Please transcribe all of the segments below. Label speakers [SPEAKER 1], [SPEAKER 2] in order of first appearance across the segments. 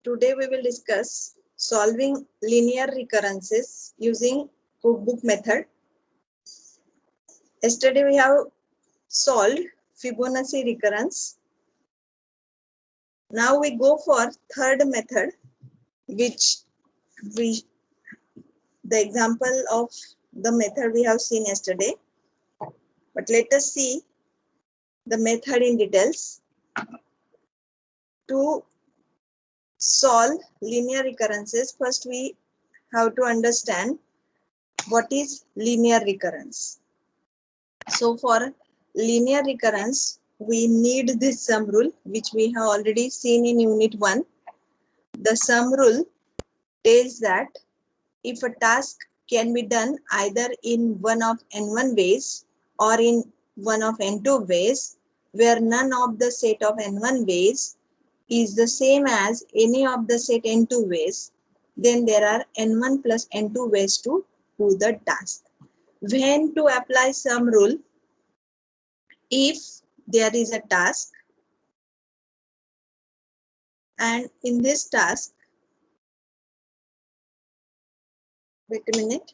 [SPEAKER 1] Today we will discuss solving linear recurrences using cookbook method. Yesterday we have solved Fibonacci recurrence. Now we go for third method, which the example of the method we have seen yesterday. But let us see the method in details. To solve linear recurrences, first we have to understand what is linear recurrence. So for linear recurrence, we need this sum rule, which we have already seen in unit 1. The sum rule tells that if a task can be done either in one of n1 ways or in one of n2 ways, where none of the set of n1 ways is the same as any of the set n2 ways, then there are n1 plus n2 ways to do the task. When to apply sum rule? If there is a task and in this task, wait a minute.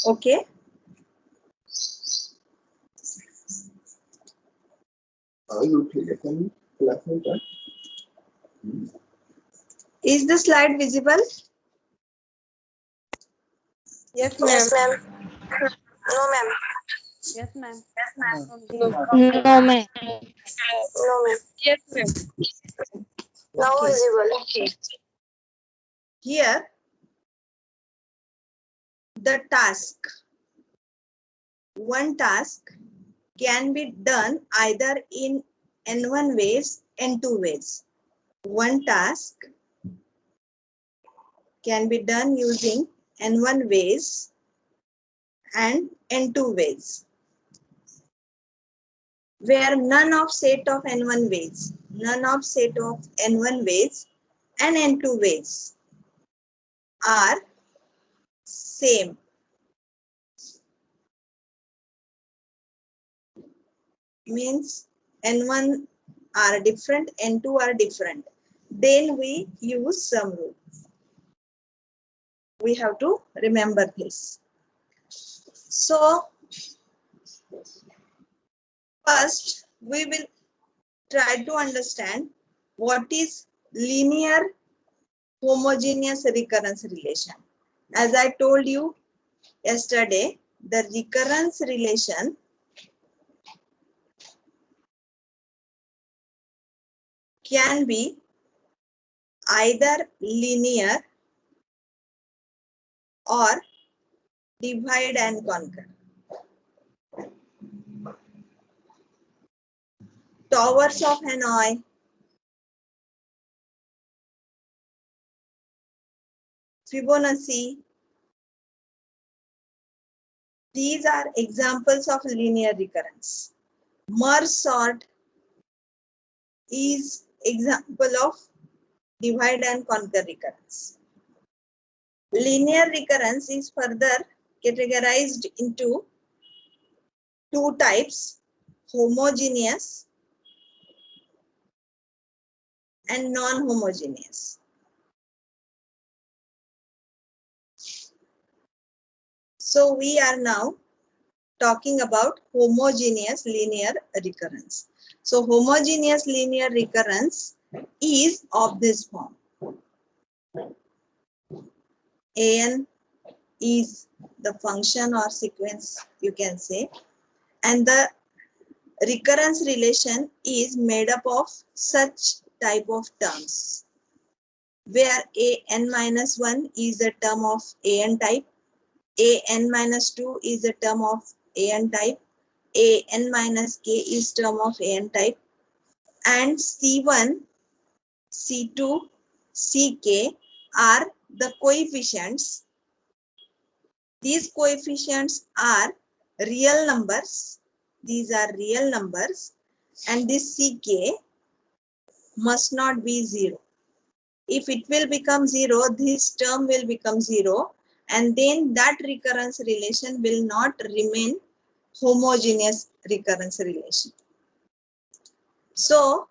[SPEAKER 1] Okay. Is the slide visible? Yes, ma'am.
[SPEAKER 2] Yes, ma'am. No, ma'am.
[SPEAKER 1] Yes, ma'am.
[SPEAKER 3] No, ma'am.
[SPEAKER 2] No, ma'am.
[SPEAKER 3] Yes, ma'am.
[SPEAKER 2] Now
[SPEAKER 1] Okay.
[SPEAKER 2] visible.
[SPEAKER 1] Here, the task. One task can be done either in n1 ways, n2 ways. One task can be done using n1 ways and n2 ways, where none of set of n1 ways and n2 ways are same. Means n1 are different, n2 are different. Then we use sum rule. We have to remember this. So first we will try to understand what is linear homogeneous recurrence relation. As I told you yesterday, the recurrence relation can be either linear or divide and conquer. Towers of Hanoi, Fibonacci, these are examples of linear recurrence. Merge sort, is example of divide and conquer recurrence. Linear recurrence is further categorized into two types, homogeneous and non-homogeneous. So we are now talking about homogeneous linear recurrence. So homogeneous linear recurrence is of this form. An is the function or sequence, you can say, and the recurrence relation is made up of such type of terms where an minus 1 is a term of an type, an minus 2 is a term of an type, an minus k is term of an type, and c1, c2, ck are the coefficients. These coefficients are real numbers. These are real numbers, and this ck must not be 0. If it will become 0, this term will become 0, and then that recurrence relation will not remain homogeneous recurrence relation. So,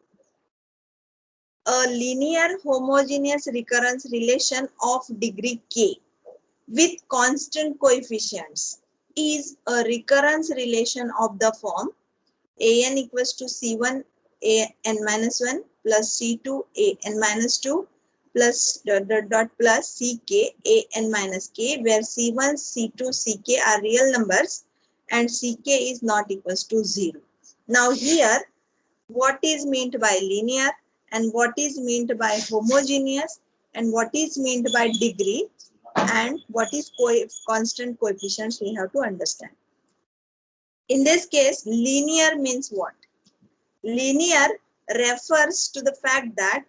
[SPEAKER 1] a linear homogeneous recurrence relation of degree k with constant coefficients is a recurrence relation of the form an equals to c1 an minus 1 plus c2 an minus 2 plus dot plus ck an minus k, where c1, c2, ck are real numbers and ck is not equals to 0. Now here, what is meant by linear and what is meant by homogeneous and what is meant by degree and what is constant coefficients, we have to understand. In this case, linear means what? Linear refers to the fact that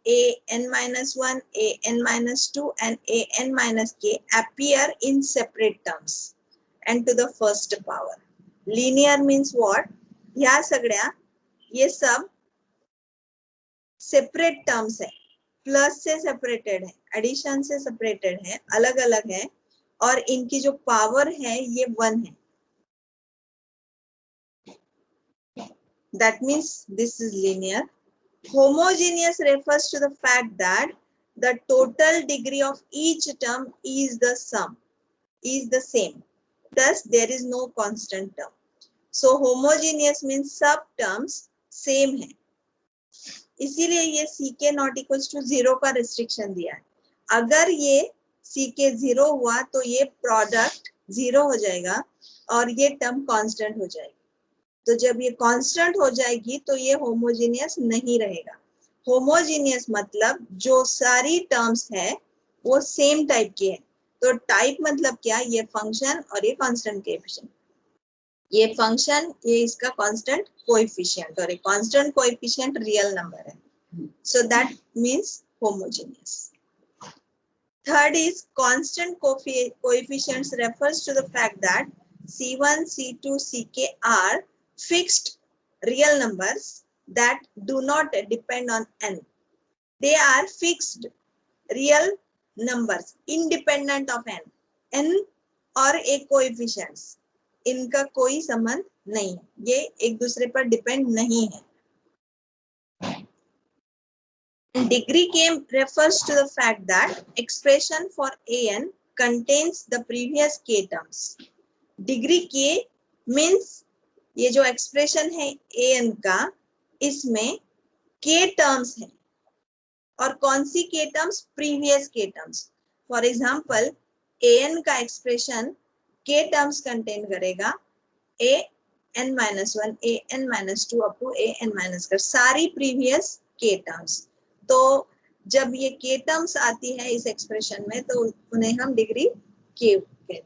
[SPEAKER 1] an minus 1, an minus 2 and an minus k appear in separate terms and to the first power. Linear means what? या सगळ्या ये सब separate terms है, plus से separated है, addition से separated है, अलग अलग है और इनकी जो पावर है ये 1 है. That means this is linear. Homogeneous refers to the fact that the total degree of each term is the same. Thus, there is no constant term. So, homogeneous means सब terms same है. इसीलिए ये ck not equals to 0 का restriction दिया है. अगर ये ck 0 हुआ तो ये product 0 हो जाएगा और ये term constant हो जाएगी. तो जब ये कांस्टेंट हो जाएगी तो ये होमोजेनियस नहीं रहेगा. होमोजेनियस मतलब जो सारी टर्म्स है वो सेम टाइप की है. तो टाइप मतलब क्या? ये फंक्शन और ये कांस्टेंट कोएफिशिएंट. ये फंक्शन, ये इसका कांस्टेंट कोएफिशिएंट और ये कांस्टेंट कोएफिशिएंट रियल नंबर है. So that means homogeneous. Third is constant coefficients refers to the fact that C1, C2, Ck are fixed real numbers that do not depend on n. They are fixed real numbers independent of n. n और एक coefficients, इनका कोई संबंध नहीं है, ये एक दूसरे पर डिपेंड नहीं है. Degree k refers to the fact that expression for an contains the previous k terms. Degree k means ये जो एक्सप्रेशन है an का, इसमें k टर्म्स है और कौन सी k terms? Previous k terms. For example an का एक्सप्रेशन k टर्म्स कंटेन करेगा, an minus 1, an minus 2 up to an minus कर, सारी प्रीवियस k टर्म्स. तो जब ये k टर्म्स आती है इस एक्सप्रेशन में तो उन्हें हम डिग्री k कहते हैं.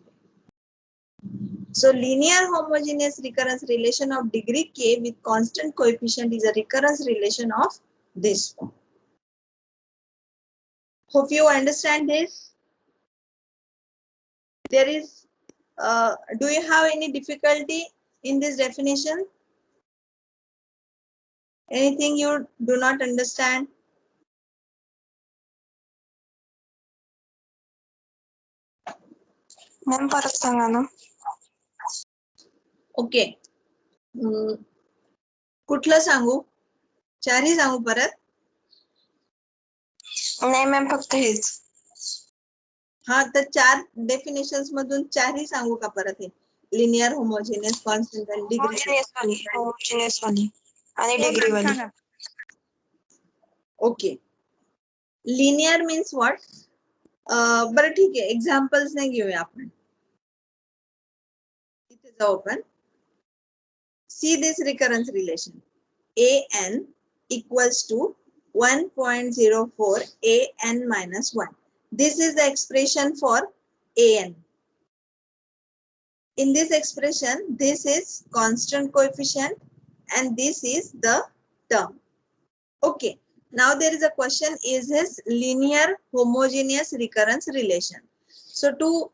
[SPEAKER 1] So linear homogeneous recurrence relation of degree k with constant coefficient is a recurrence relation of this form. Hope you understand this. There is, do you have any difficulty in this definition? Anything you do not understand?
[SPEAKER 2] Ma'am परत सांगा ना.
[SPEAKER 1] Okay. कुठलं सांगू? चारही सांगू परत?
[SPEAKER 2] नाही ma'am फक्त हेच.
[SPEAKER 1] हा, तर 4 डेफिनेशन्स मधून 4ही सांगू का परत? हे लिनियर, होमोजेनियस, कॉन्स्टंट आणि डिग्री.
[SPEAKER 2] होमोजिनियस वाली आणि डिग्री वाली.
[SPEAKER 1] ओके. Linear means what? बरं ठीक आहे, एक्झाम्पल्स नाही घेऊया आपण. इथे जाऊ आपण. See this recurrence relation. an equals to 1.04 an minus 1. This is the expression for an. In this expression, this is constant coefficient and this is the term. Okay. Now there is a question, is this linear homogeneous recurrence relation? So to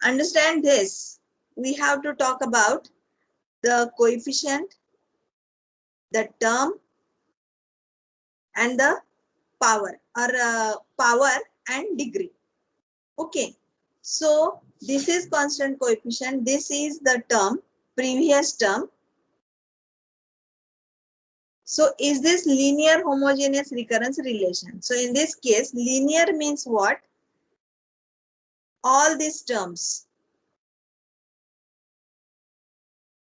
[SPEAKER 1] understand this, we have to talk about the coefficient, the term, and the power, or power and degree. Okay. So this is constant coefficient, this is the term, previous term. So is this linear homogeneous recurrence relation? So in this case, linear means what? All these terms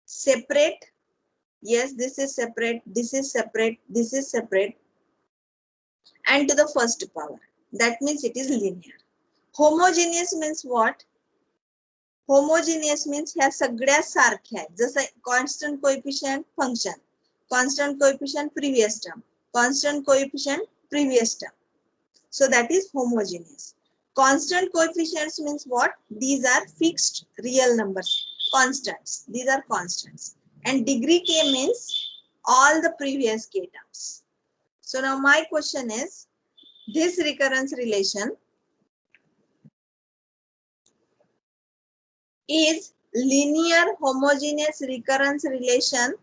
[SPEAKER 1] separate. Yes, this is separate, this is separate, this is separate, and to the first power. That means it is linear. Homogeneous means what? Homogeneous means ह्या सगळ्या सारख्या आहेत. जसं constant coefficient function, constant coefficient previous term, constant coefficient previous term. So that is homogeneous. Constant coefficients means what? These are fixed real numbers, constants. These are constants. And degree k means all the previous k terms. So now my question is, this recurrence relation is linear homogeneous recurrence relation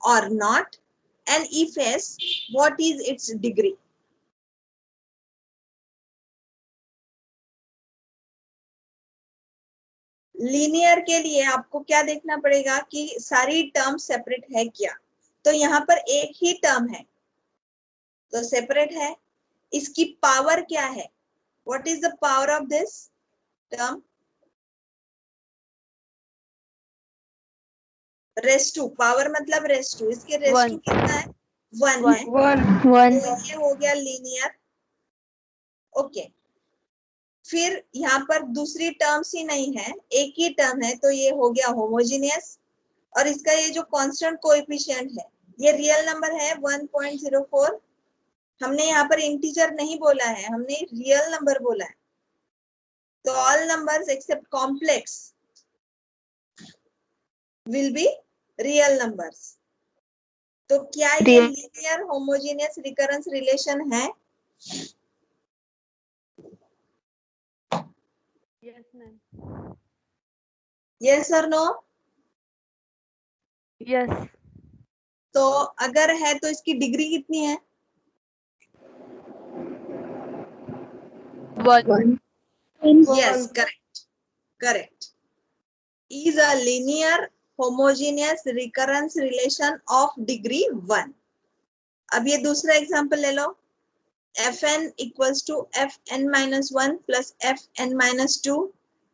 [SPEAKER 1] or not? And if yes, what is its degree? Linear के लिए आपको क्या देखना पड़ेगा कि सारी term separate है क्या. तो यहाँ पर एक ही टर्म है तो सेपरेट है. इसकी पावर क्या है? What is the power of this term? Raise to. Power मतलब रेस टू. इसके रेस टू कितना है? 1 है. तो ये हो गया लीनियर. ओके. फिर यहाँ पर दूसरी टर्म्स ही नहीं है, एक ही टर्म है, तो ये हो गया होमोजीनियस. और इसका ये जो कांस्टेंट कोएफिशिएंट है, ये रियल नंबर है 1.04. हमने यहाँ पर इंटीजर नहीं बोला है, हमने रियल नंबर बोला है. तो all numbers accept complex will be real numbers. तो क्या ये लीनियर होमोजीनियस रिकरेंस रिलेशन है?
[SPEAKER 3] Yes, ma'am.
[SPEAKER 1] यस और नो?
[SPEAKER 3] Yes.
[SPEAKER 1] तो अगर है तो इसकी डिग्री कितनी है?
[SPEAKER 3] 1.
[SPEAKER 1] Yes, correct. Is a linear homogeneous recurrence relation of degree 1. अब ये दूसरा एग्जांपल ले लो. fn equals to fn minus 1 plus fn minus 2.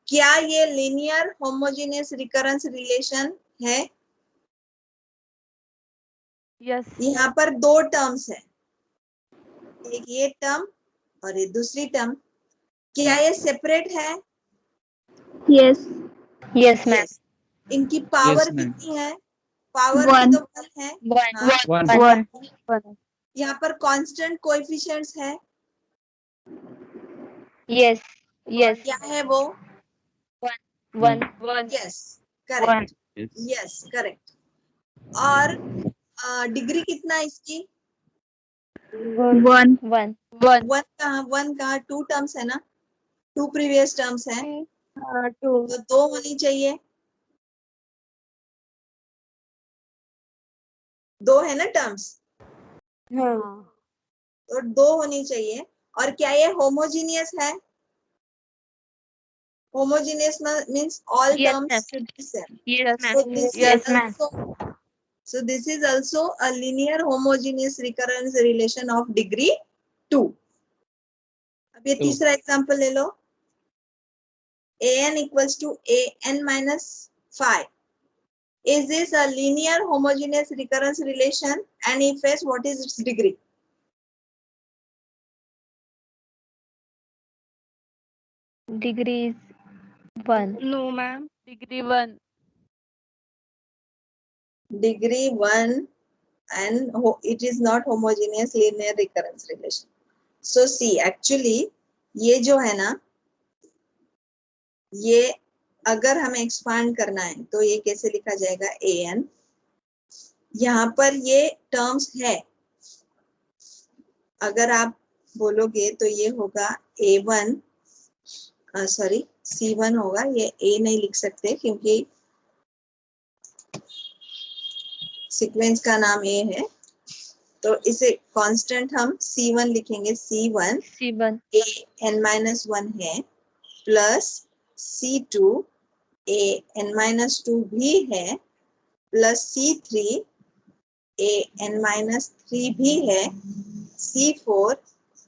[SPEAKER 1] क्या ये linear homogeneous recurrence relation है?
[SPEAKER 3] Yes.
[SPEAKER 1] यहाँ पर दो टर्म्स है, एक ये टर्म और ये दूसरी टर्म. क्या ये सेपरेट है?
[SPEAKER 3] Yes. Yes, ma'am.
[SPEAKER 1] Yes. इनकी पावर
[SPEAKER 4] Yes, ma'am.
[SPEAKER 1] कितनी है? पावर भी
[SPEAKER 3] One.
[SPEAKER 1] तो 1 है. हाँ.
[SPEAKER 3] 1.
[SPEAKER 1] यहाँ पर कांस्टेंट कोएफिशिएंट्स है.
[SPEAKER 3] Yes. Yes.
[SPEAKER 1] क्या है वो?
[SPEAKER 3] 1.
[SPEAKER 1] Yes, correct.
[SPEAKER 4] Yes.
[SPEAKER 1] Yes, correct. और डिग्री कितना है इसकी?
[SPEAKER 3] 1.
[SPEAKER 1] 1 कहाँ? 2 टर्म्स है ना, 2 प्रीवियस टर्म्स है,
[SPEAKER 3] 2.
[SPEAKER 1] तो 2 होनी चाहिए. दो है ना टर्म्स,
[SPEAKER 3] हाँ.
[SPEAKER 1] तो दो होनी चाहिए। और क्या ये होमोजीनियस है? Homogeneous means all
[SPEAKER 3] Yes,
[SPEAKER 1] terms
[SPEAKER 3] ma'am.
[SPEAKER 1] should be same.
[SPEAKER 3] Yes, ma'am.
[SPEAKER 1] So this
[SPEAKER 3] Yes,
[SPEAKER 1] is
[SPEAKER 3] ma'am.
[SPEAKER 1] also, so this is also a linear homogeneous recurrence relation of degree 2. अब ये तीसरा एग्जांपल ले लो, an equals to an minus 5. Is this a linear homogeneous recurrence relation, and if yes, what is its degree?
[SPEAKER 3] Degree is 1.
[SPEAKER 2] No, ma'am.
[SPEAKER 3] Degree 1.
[SPEAKER 1] Degree 1, and it is not homogeneous linear recurrence relation. So see, actually ये जो है ना, ये अगर हमें expand करना है तो ये कैसे लिखा जाएगा, an, यहाँ पर ये टर्म्स है, अगर आप बोलोगे तो ये होगा a1, सॉरी c1 होगा, ये a नहीं लिख सकते क्योंकि सीक्वेंस का नाम a है, तो इसे कांस्टेंट हम c1 लिखेंगे, c1
[SPEAKER 3] C1.
[SPEAKER 1] a n-1 है, प्लस c2 a n-2 भी है, प्लस c3 a n-3 भी है, c4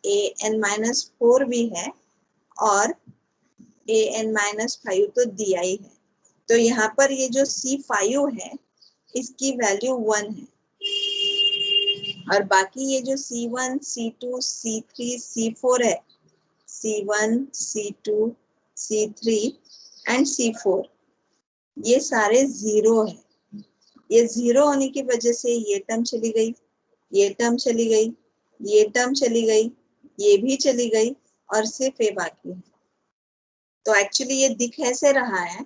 [SPEAKER 1] a n-4 भी है, और a n-5 तो दिया ही है। तो यहाँ पर ये जो c5 है इसकी वैल्यू 1 है, और बाकी ये जो c1 c2 c3 c4 है, c1 c2 c3 and c4, ये सारे जीरो है। ये जीरो होने की वजह से ये टर्म चली गई, ये टर्म चली गई, ये टर्म चली गई, ये भी चली गई, और सिर्फ ये बाकी है। तो एक्चुअली ये दिख ऐसे रहा है,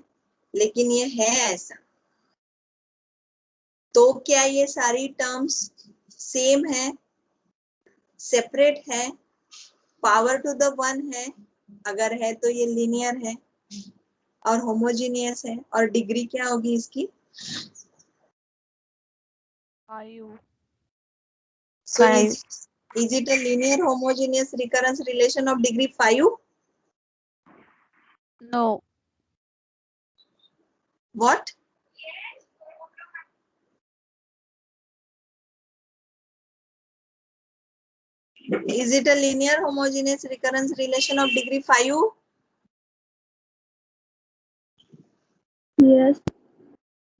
[SPEAKER 1] लेकिन ये है ऐसा। तो क्या ये सारी टर्म्स सेम है, सेपरेट है, पावर टू द 1 है? अगर है तो ये लीनियर है और होमोजीनियस है, और डिग्री क्या होगी इसकी?
[SPEAKER 3] 5.
[SPEAKER 1] So
[SPEAKER 3] Five.
[SPEAKER 1] is it a linear homogeneous recurrence relation of degree 5?
[SPEAKER 3] No.
[SPEAKER 1] What? Is it a linear homogeneous recurrence relation of degree 5?
[SPEAKER 3] Yes.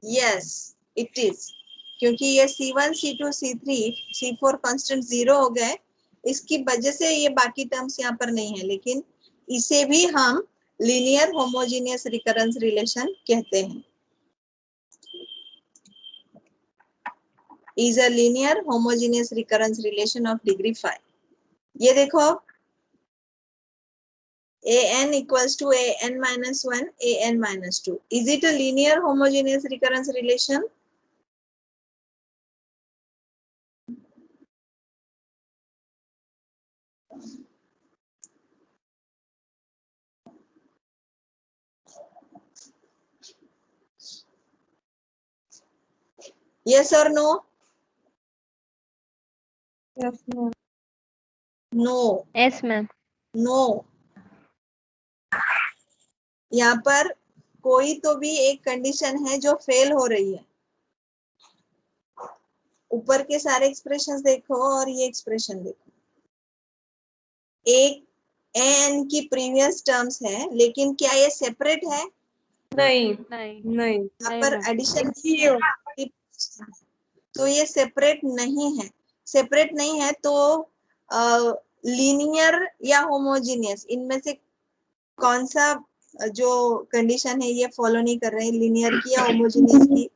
[SPEAKER 1] Yes, it is. क्योंकि ये C1, C2, C3, C4 constant 0 हो गए, इसकी वजह से ये बाकी terms यहाँ पर नहीं है, लेकिन इसे भी हम लीनियर होमोजेनियस रिकरेंस रिलेशन कहते हैं। Is a linear homogeneous recurrence relation of degree 5. ये देखो, an equals to an minus 1, an minus 2. Is it a linear homogeneous recurrence relation? Yes or no?
[SPEAKER 3] Yes, ma'am.
[SPEAKER 1] No,
[SPEAKER 3] Yes, ma'am.
[SPEAKER 1] no. यहाँ पर कोई तो भी एक condition है जो फेल हो रही है। ऊपर के सारे एक्सप्रेशंस देखो और ये एक्सप्रेशन देखो, एक एन की प्रीवियस टर्म्स है, लेकिन क्या ये सेपरेट है?
[SPEAKER 2] नहीं,
[SPEAKER 3] नहीं.
[SPEAKER 2] नहीं।
[SPEAKER 1] यहाँ पर एडिशन, तो ये सेपरेट नहीं है। सेपरेट नहीं है तो लीनियर या होमोजीनियस, इनमें से कौन सा जो कंडीशन है ये फॉलो नहीं कर रहे हैं, लीनियर की या होमोजीनियस की?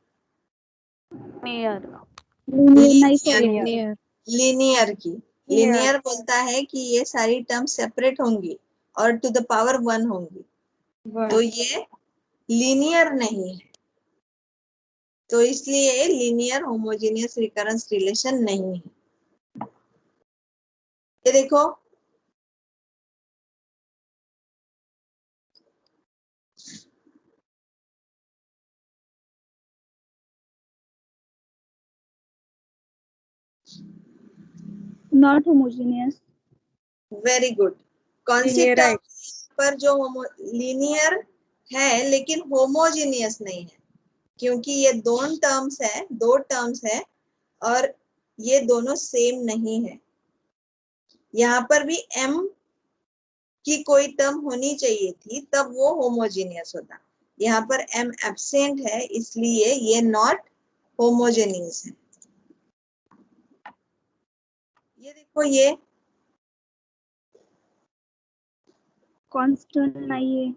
[SPEAKER 3] Near.
[SPEAKER 1] लीनियर, लीनियर की। लीनियर बोलता है कि ये सारी टर्म सेपरेट होंगी और टू द पावर 1 होंगी, तो ये लीनियर नहीं है, तो इसलिए लीनियर होमोजेनियस रिकरेंस रिलेशन नहीं है। ये देखो,
[SPEAKER 3] Not homogeneous.
[SPEAKER 1] Very good. कौन सी
[SPEAKER 3] Linear
[SPEAKER 1] टर्म पर जो लीनियर है लेकिन होमोजीनियस नहीं है, क्योंकि ये दोनों टर्म्स है, दो टर्म्स है और ये दोनों सेम नहीं है. यहाँ पर भी m की कोई टर्म होनी चाहिए थी तब वो होमोजीनियस होता. यहाँ पर m एब्सेंट है इसलिए ये नॉट होमोजेनियस है. ये देखो, ये
[SPEAKER 3] कांस्टेंट नहीं है.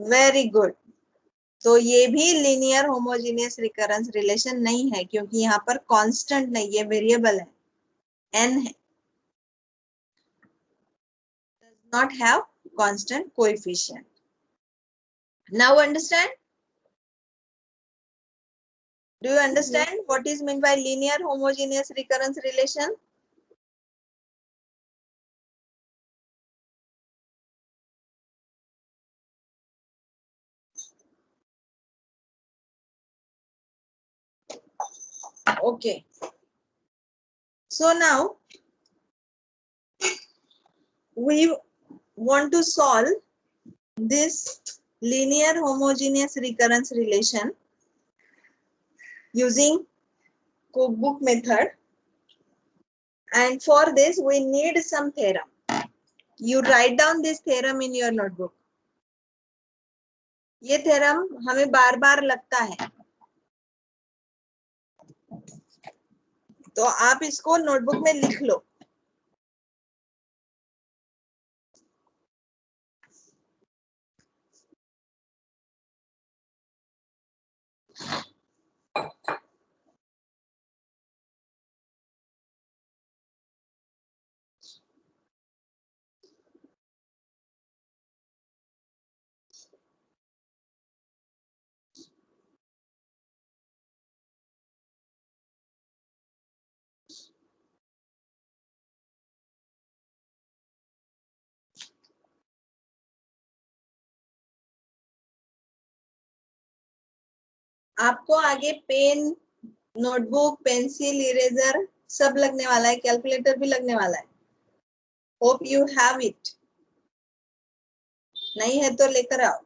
[SPEAKER 1] Very good. तो ये भी लीनियर होमोजीनियस रिकरेंस रिलेशन नहीं है, क्योंकि यहाँ पर कांस्टेंट नहीं, ये वेरिएबल है, n है. Does not have constant coefficient. Now understand? Do you understand what is meant by linear homogeneous recurrence relation? Okay. So now we want to solve this linear homogeneous recurrence relation using cookbook method, and for this we need some theorem. You write down this theorem in your notebook. ये theorem हमें बार बार लगता है, तो आप इसको notebook में लिख लो. आपको आगे पेन, नोटबुक, पेंसिल, इरेजर सब लगने वाला है, कैलकुलेटर भी लगने वाला है. Hope you have it. नहीं है तो लेकर आओ.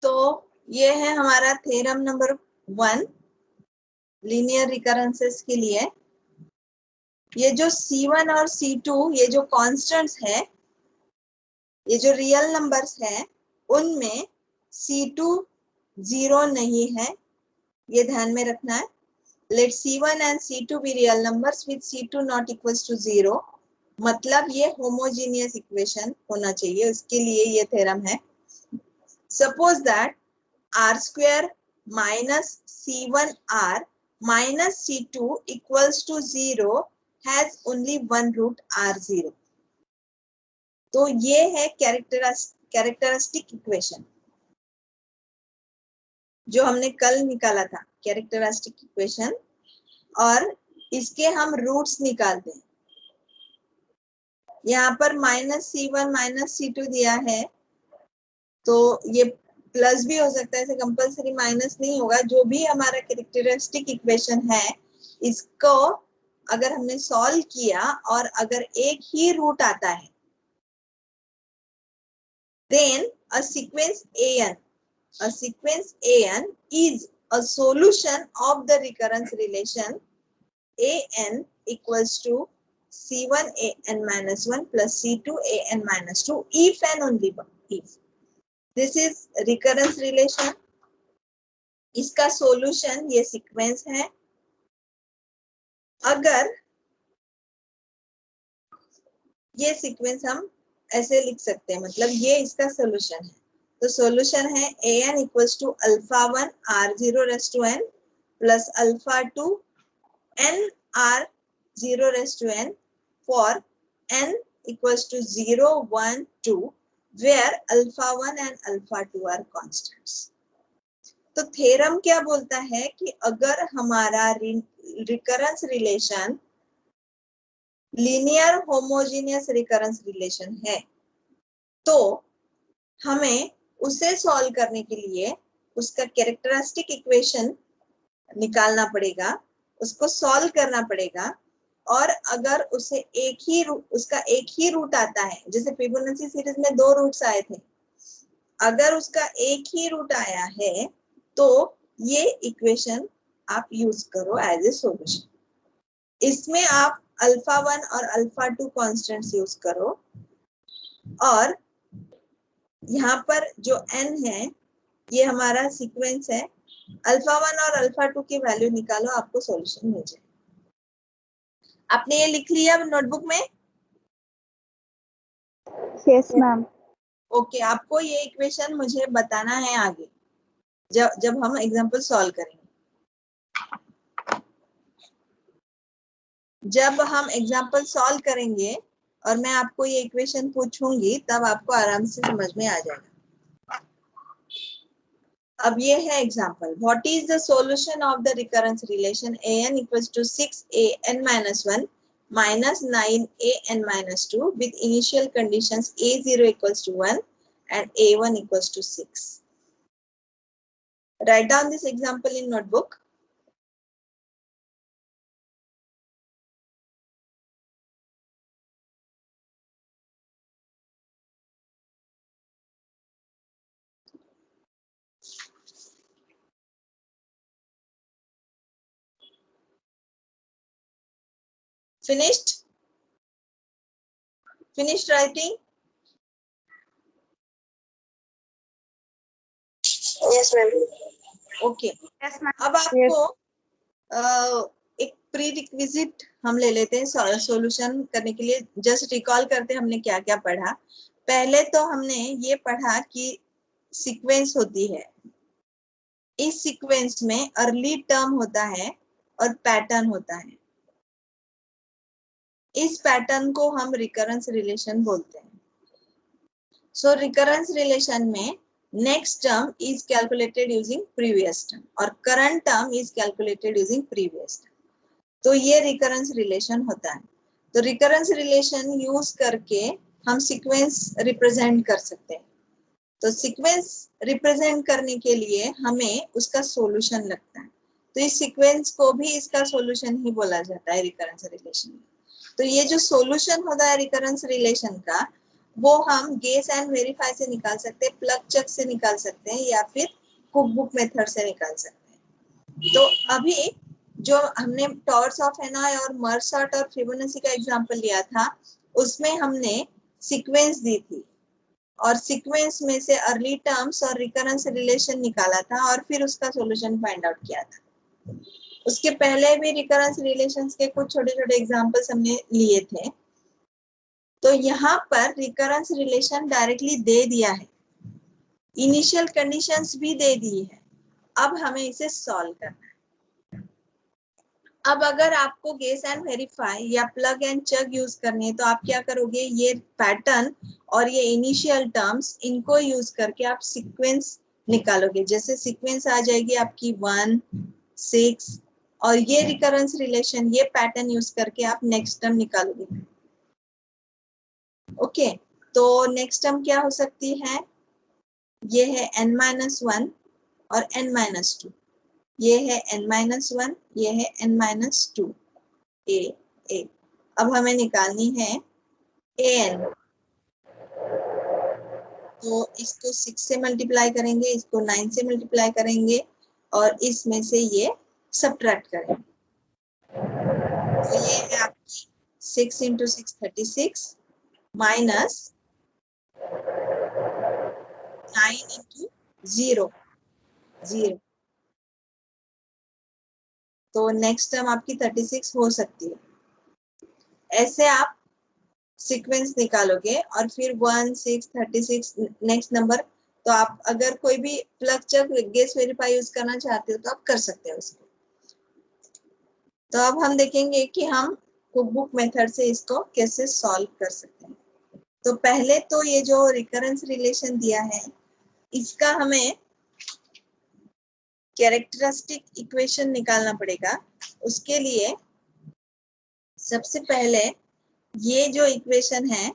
[SPEAKER 1] तो ये है हमारा थ्योरम नंबर 1 लीनियर रिकरेंसेस के लिए. ये जो C1 और C2 ये जो कांस्टेंट्स है, ये जो रियल नंबर्स है, उनमें C2 0 नहीं है, ये ध्यान में रखना है. Let C1 and C2 be real numbers with C2 not equals to 0. मतलब ये होमोजीनियस इक्वेशन होना चाहिए, उसके लिए ये थ्योरम है. Suppose that r square minus C1r minus C2 equals to 0 has only one root r0. तो ये है कैरेक्टरिस्टिक इक्वेशन जो हमने कल निकाला था, कैरेक्टरिस्टिक इक्वेशन, और इसके हम रूट्स निकालते हैं. यहाँ पर -C1 -C2 दिया है, तो ये प्लस भी हो सकता है, ऐसे कंपल्सरी माइनस नहीं होगा. जो भी हमारा कैरेक्टरिस्टिक इक्वेशन है, इसको अगर हमने सॉल्व किया और अगर एक ही रूट आता है, then a sequence an is a solution of the recurrence relation an equals to C1 an minus 1 plus C2 an minus 2 if and only if. This is recurrence relation. इसका solution ये sequence है. अगर ये sequence हम ऐसे लिख सकते हैं, मतलब ये इसका solution है. तो solution है an equals to alpha 1 r0 raised to n plus alpha 2 n r0 raised to n for n equals to 0, 1, 2, where alpha 1 and alpha 2 are constants. तो थ्योरम क्या बोलता है कि अगर हमारा recurrence relation linear homogeneous recurrence relation है, तो हमें उसे सॉल्व करने के लिए उसका कैरेक्टरिस्टिक इक्वेशन निकालना पड़ेगा, उसको सॉल्व करना पड़ेगा। और अगर उसे उसका एक ही रूट आता है, जैसे फिबोनाची सीरीज में 2 रूट्स आए थे, अगर उसका एक ही रूट आया है तो ये इक्वेशन आप यूज करो एज ए सॉल्यूशन। इसमें आप अल्फा 1 और अल्फा 2 कॉन्स्टेंट्स यूज करो और यहाँ पर जो n है ये हमारा सीक्वेंस है, अल्फा 1 और अल्फा 2 की वैल्यू निकालो, आपको सॉल्यूशन मिल जाए। आपने ये लिख लिया नोटबुक में?
[SPEAKER 3] Yes ma'am.
[SPEAKER 1] ओके, आपको ये इक्वेशन मुझे बताना है आगे जब हम एग्जांपल सॉल्व करेंगे। जब हम एग्जांपल सॉल्व करेंगे और मैं आपको ये इक्वेशन पूछूंगी तब आपको आराम से समझ में आ जाएगा। अब ये है example, what is the solution of the recurrence relation an equals to 6an-1 minus 9an-2 with initial conditions a0 equals to 1 and a1 equals to 6. Write down this example in notebook. Finished? Finished writing?
[SPEAKER 2] Yes, ma'am.
[SPEAKER 1] Okay. अब आपको एक pre requisite हम ले लेते हैं solution करने के लिए। जस्ट रिकॉल करते हैं हमने क्या क्या पढ़ा। पहले तो हमने ये पढ़ा कि सीक्वेंस होती है, इस सीक्वेंस में अर्ली टर्म होता है और पैटर्न होता है। इस पैटर्न को हम रिकरेंस रिलेशन बोलते हैं। सो रिकरेंस रिलेशन में next term is calculated using previous term और current term is calculated using previous term. तो ये रिकरेंस रिलेशन होता है। तो रिकरेंस रिलेशन यूज करके हम सीक्वेंस रिप्रेजेंट कर सकते हैं। तो सीक्वेंस रिप्रेजेंट करने के लिए हमें उसका सॉल्यूशन लगता है, तो इस सीक्वेंस को भी इसका सॉल्यूशन ही बोला जाता है रिकरेंस रिलेशन में। तो ये जो सॉल्यूशन होता है रिकरेंस रिलेशन का, वो हम गेस एंड वेरीफाई से निकाल सकते हैं, प्लग चेक से निकाल सकते हैं या फिर कुक बुक मेथड से निकाल सकते हैं। तो अभी जो हमने टॉर्स ऑफ हेनॉय और मर्सॉट और फिबोनाची का एग्जांपल लिया था, उसमें हमने सीक्वेंस दी थी और सीक्वेंस में से अर्ली टर्म्स और रिकरेंस रिलेशन निकाला था और फिर उसका सॉल्यूशन फाइंड आउट किया था। उसके पहले भी रिकरेंस रिलेशंस के कुछ छोटे छोटे एग्जांपल्स हमने लिए थे। तो यहाँ पर रिकरेंस रिलेशन डायरेक्टली दे दिया है, इनिशियल कंडीशंस भी दे दी है, अब हमें इसे सॉल्व करना है। अब अगर आपको गेस एंड वेरीफाई या प्लग एंड चेक यूज करनी है तो आप क्या करोगे, ये पैटर्न और ये इनिशियल टर्म्स, इनको यूज करके आप सीक्वेंस निकालोगे। जैसे सीक्वेंस आ जाएगी आपकी 1, 6 और ये रिकरेंस रिलेशन, ये पैटर्न यूज करके आप नेक्स्ट टर्म निकालोगे। ओके, तो नेक्स्ट टर्म क्या हो सकती है, ये है n-1 और n-2, ये है n-1, ये है n-2 a। अब हमें निकालनी है an, तो इसको 6 से मल्टीप्लाई करेंगे, इसको 9 से मल्टीप्लाई करेंगे और इसमें से ये सब्ट्रैक्ट करेंगे। तो ये है आपकी 6 × 6 36 माइनस 9 × 0 0। तो नेक्स्ट टर्म आपकी 36 हो सकती है। ऐसे आप सीक्वेंस निकालोगे और फिर 1, 6, 36 नेक्स्ट नंबर। तो आप अगर कोई भी plug check guess verify use करना चाहते हो तो आप कर सकते हो उसको। तो अब हम देखेंगे कि हम कुक बुक मेथड से इसको कैसे सॉल्व कर सकते हैं। तो पहले तो ये जो रिकरेंस रिलेशन दिया है, इसका हमें कैरेक्टरिस्टिक इक्वेशन निकालना पड़ेगा। उसके लिए सबसे पहले ये जो इक्वेशन है,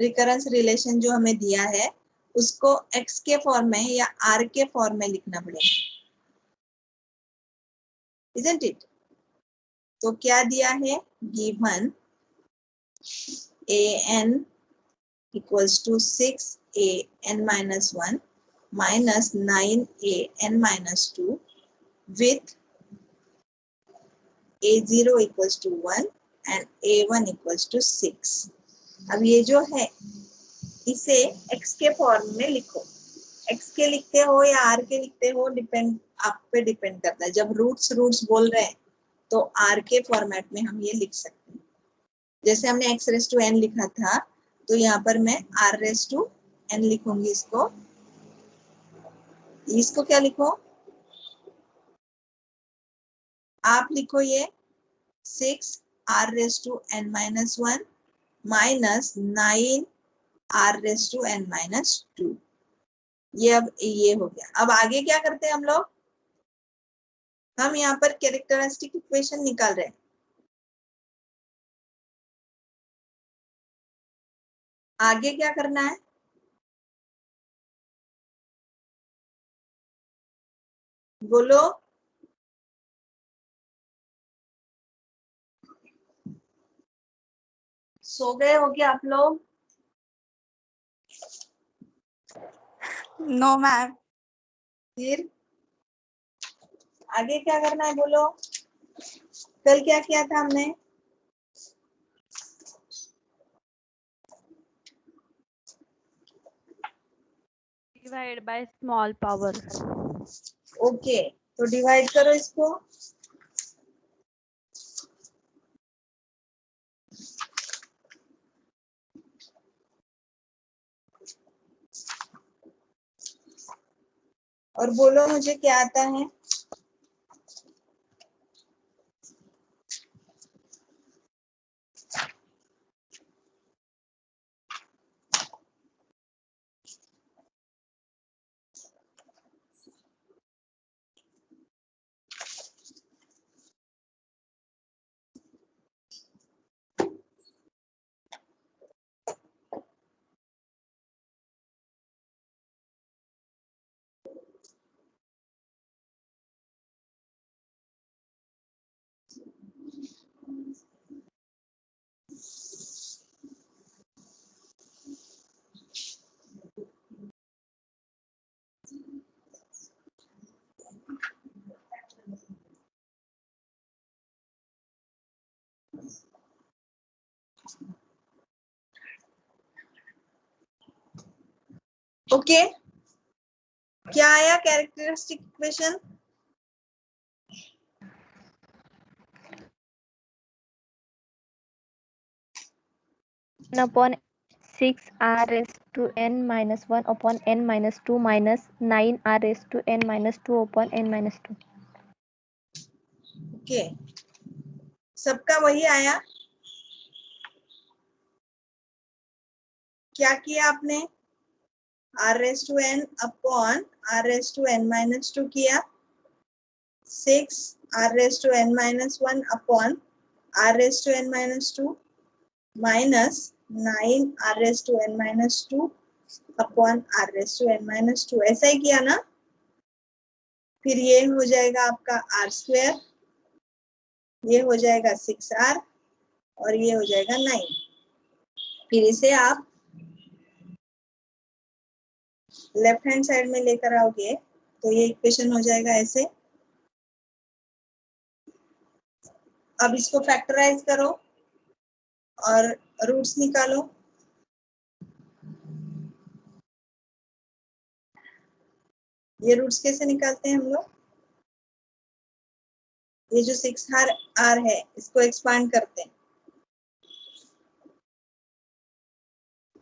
[SPEAKER 1] रिकरेंस रिलेशन जो हमें दिया है, उसको x के फॉर्म में या r के फॉर्म में लिखना पड़ेगा, isn't it? तो क्या दिया है, given an equals to 6an minus 1 minus 9an minus 2 with a0 equals to 1 and a1 equals to 6. अब ये जो है इसे x के फॉर्म में लिखो, x के लिखते हो या r के लिखते हो, डिपेंड आप पे डिपेंड करता है। जब रूट्स बोल रहे हैं तो r के फॉर्मेट में हम ये लिख सकते हैं। जैसे हमने x रेस टू n लिखा था, तो यहाँ पर मैं r रेस टू n लिखूंगी। इसको क्या लिखो, आप लिखो ये 6 r raise to n minus 1 minus 9 r raise to n minus 2। ये अब ये हो गया। अब आगे क्या करते हैं हम लोग, हम यहाँ पर कैरेक्टरिस्टिक इक्वेशन निकाल रहे हैं। आगे क्या करना है, बोलो। सो गए हो क्या आप लोग?
[SPEAKER 2] No ma'am.
[SPEAKER 1] फिर आगे क्या करना है, बोलो। कल क्या किया था हमने,
[SPEAKER 3] divide by small power.
[SPEAKER 1] Okay, तो डिवाइड करो इसको। और बोलो मुझे क्या आता है। ओके, क्या आया characteristic equation?
[SPEAKER 4] upon 6 r raised to n minus 1 upon n minus 2 minus 9 r raised to n minus 2 upon n minus 2।
[SPEAKER 1] Okay, सबका वही आया। क्या किया आपने, r raise to n upon r raise to n minus 2 किया, 6 r raise to n minus 1 upon r raise to n minus 2 minus 9 r raise to n minus 2 upon r raise to n minus 2। ऐसा ही किया ना। फिर ये हो जाएगा आपका r square, ये हो जाएगा 6r और ये हो जाएगा 9। फिर इसे आप लेफ्ट हैंड साइड में लेकर आओगे तो ये इक्वेशन हो जाएगा ऐसे। अब इसको फैक्टराइज करो और रूट्स निकालो। ये रूट्स कैसे निकालते हैं हम लोग, ये जो 6r है इसको एक्सपांड करते हैं।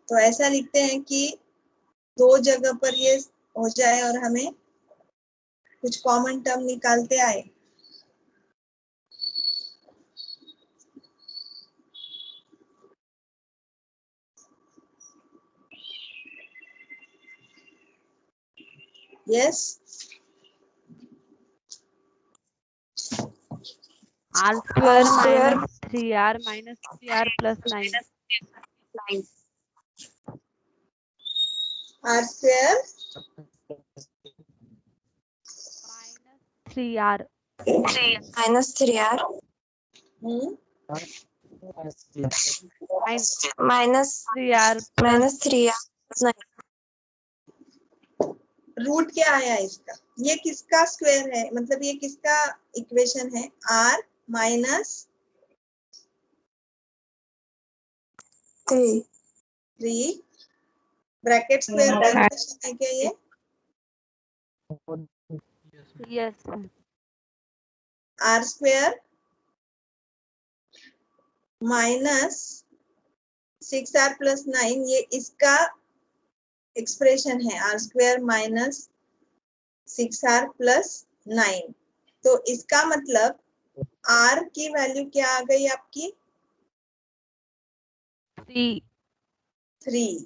[SPEAKER 1] तो ऐसा लिखते हैं कि दो जगह पर ये हो जाए और हमें कुछ कॉमन टर्म निकालते आए। Yes,
[SPEAKER 3] r square minus 3r minus 3r plus 9।
[SPEAKER 1] r square
[SPEAKER 3] -3r
[SPEAKER 2] -3r
[SPEAKER 3] minus 3r
[SPEAKER 2] -3r
[SPEAKER 1] root क्या आया इसका, ये किसका स्क्वायर है, मतलब ये किसका इक्वेशन है, r माइनस 3 ब्रैकेट स्क्वायर का इक्वेशन है क्या ये,
[SPEAKER 3] yes
[SPEAKER 1] r square minus 6r plus 9, ये इसका एक्सप्रेशन है, r square minus 6r plus 9। तो इसका मतलब r की वैल्यू क्या आ गई आपकी, 3।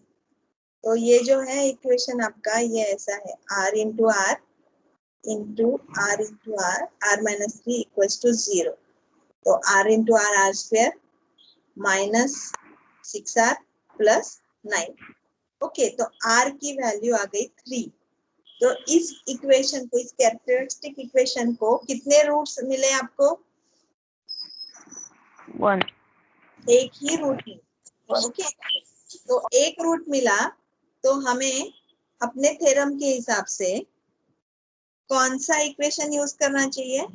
[SPEAKER 1] तो ये जो है इक्वेशन आपका ये ऐसा है, r into r r minus 3 equals to 0। तो r into r square minus 6r plus 9। Okay, तो r की वैल्यू आ गई 3। तो इस इक्वेशन को, इस कैरेक्टरिस्टिक इक्वेशन को कितने रूट्स मिले आपको,
[SPEAKER 3] 1
[SPEAKER 1] एक ही रूट मिला। ओके, तो एक रूट मिला तो हमें अपने थ्योरम के हिसाब से कौन सा इक्वेशन यूज करना चाहिए,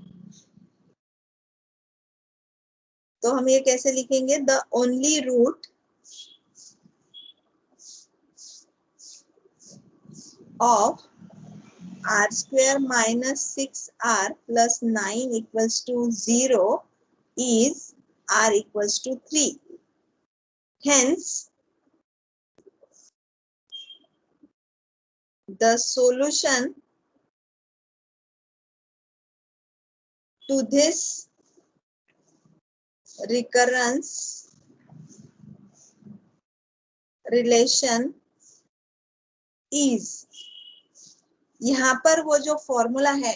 [SPEAKER 1] तो हम ये कैसे लिखेंगे, the only root of r square minus 6r plus 9 equals to 0 is r equals to 3. Hence, the solution to this recurrence relation is, यहाँ पर वो जो फॉर्मूला है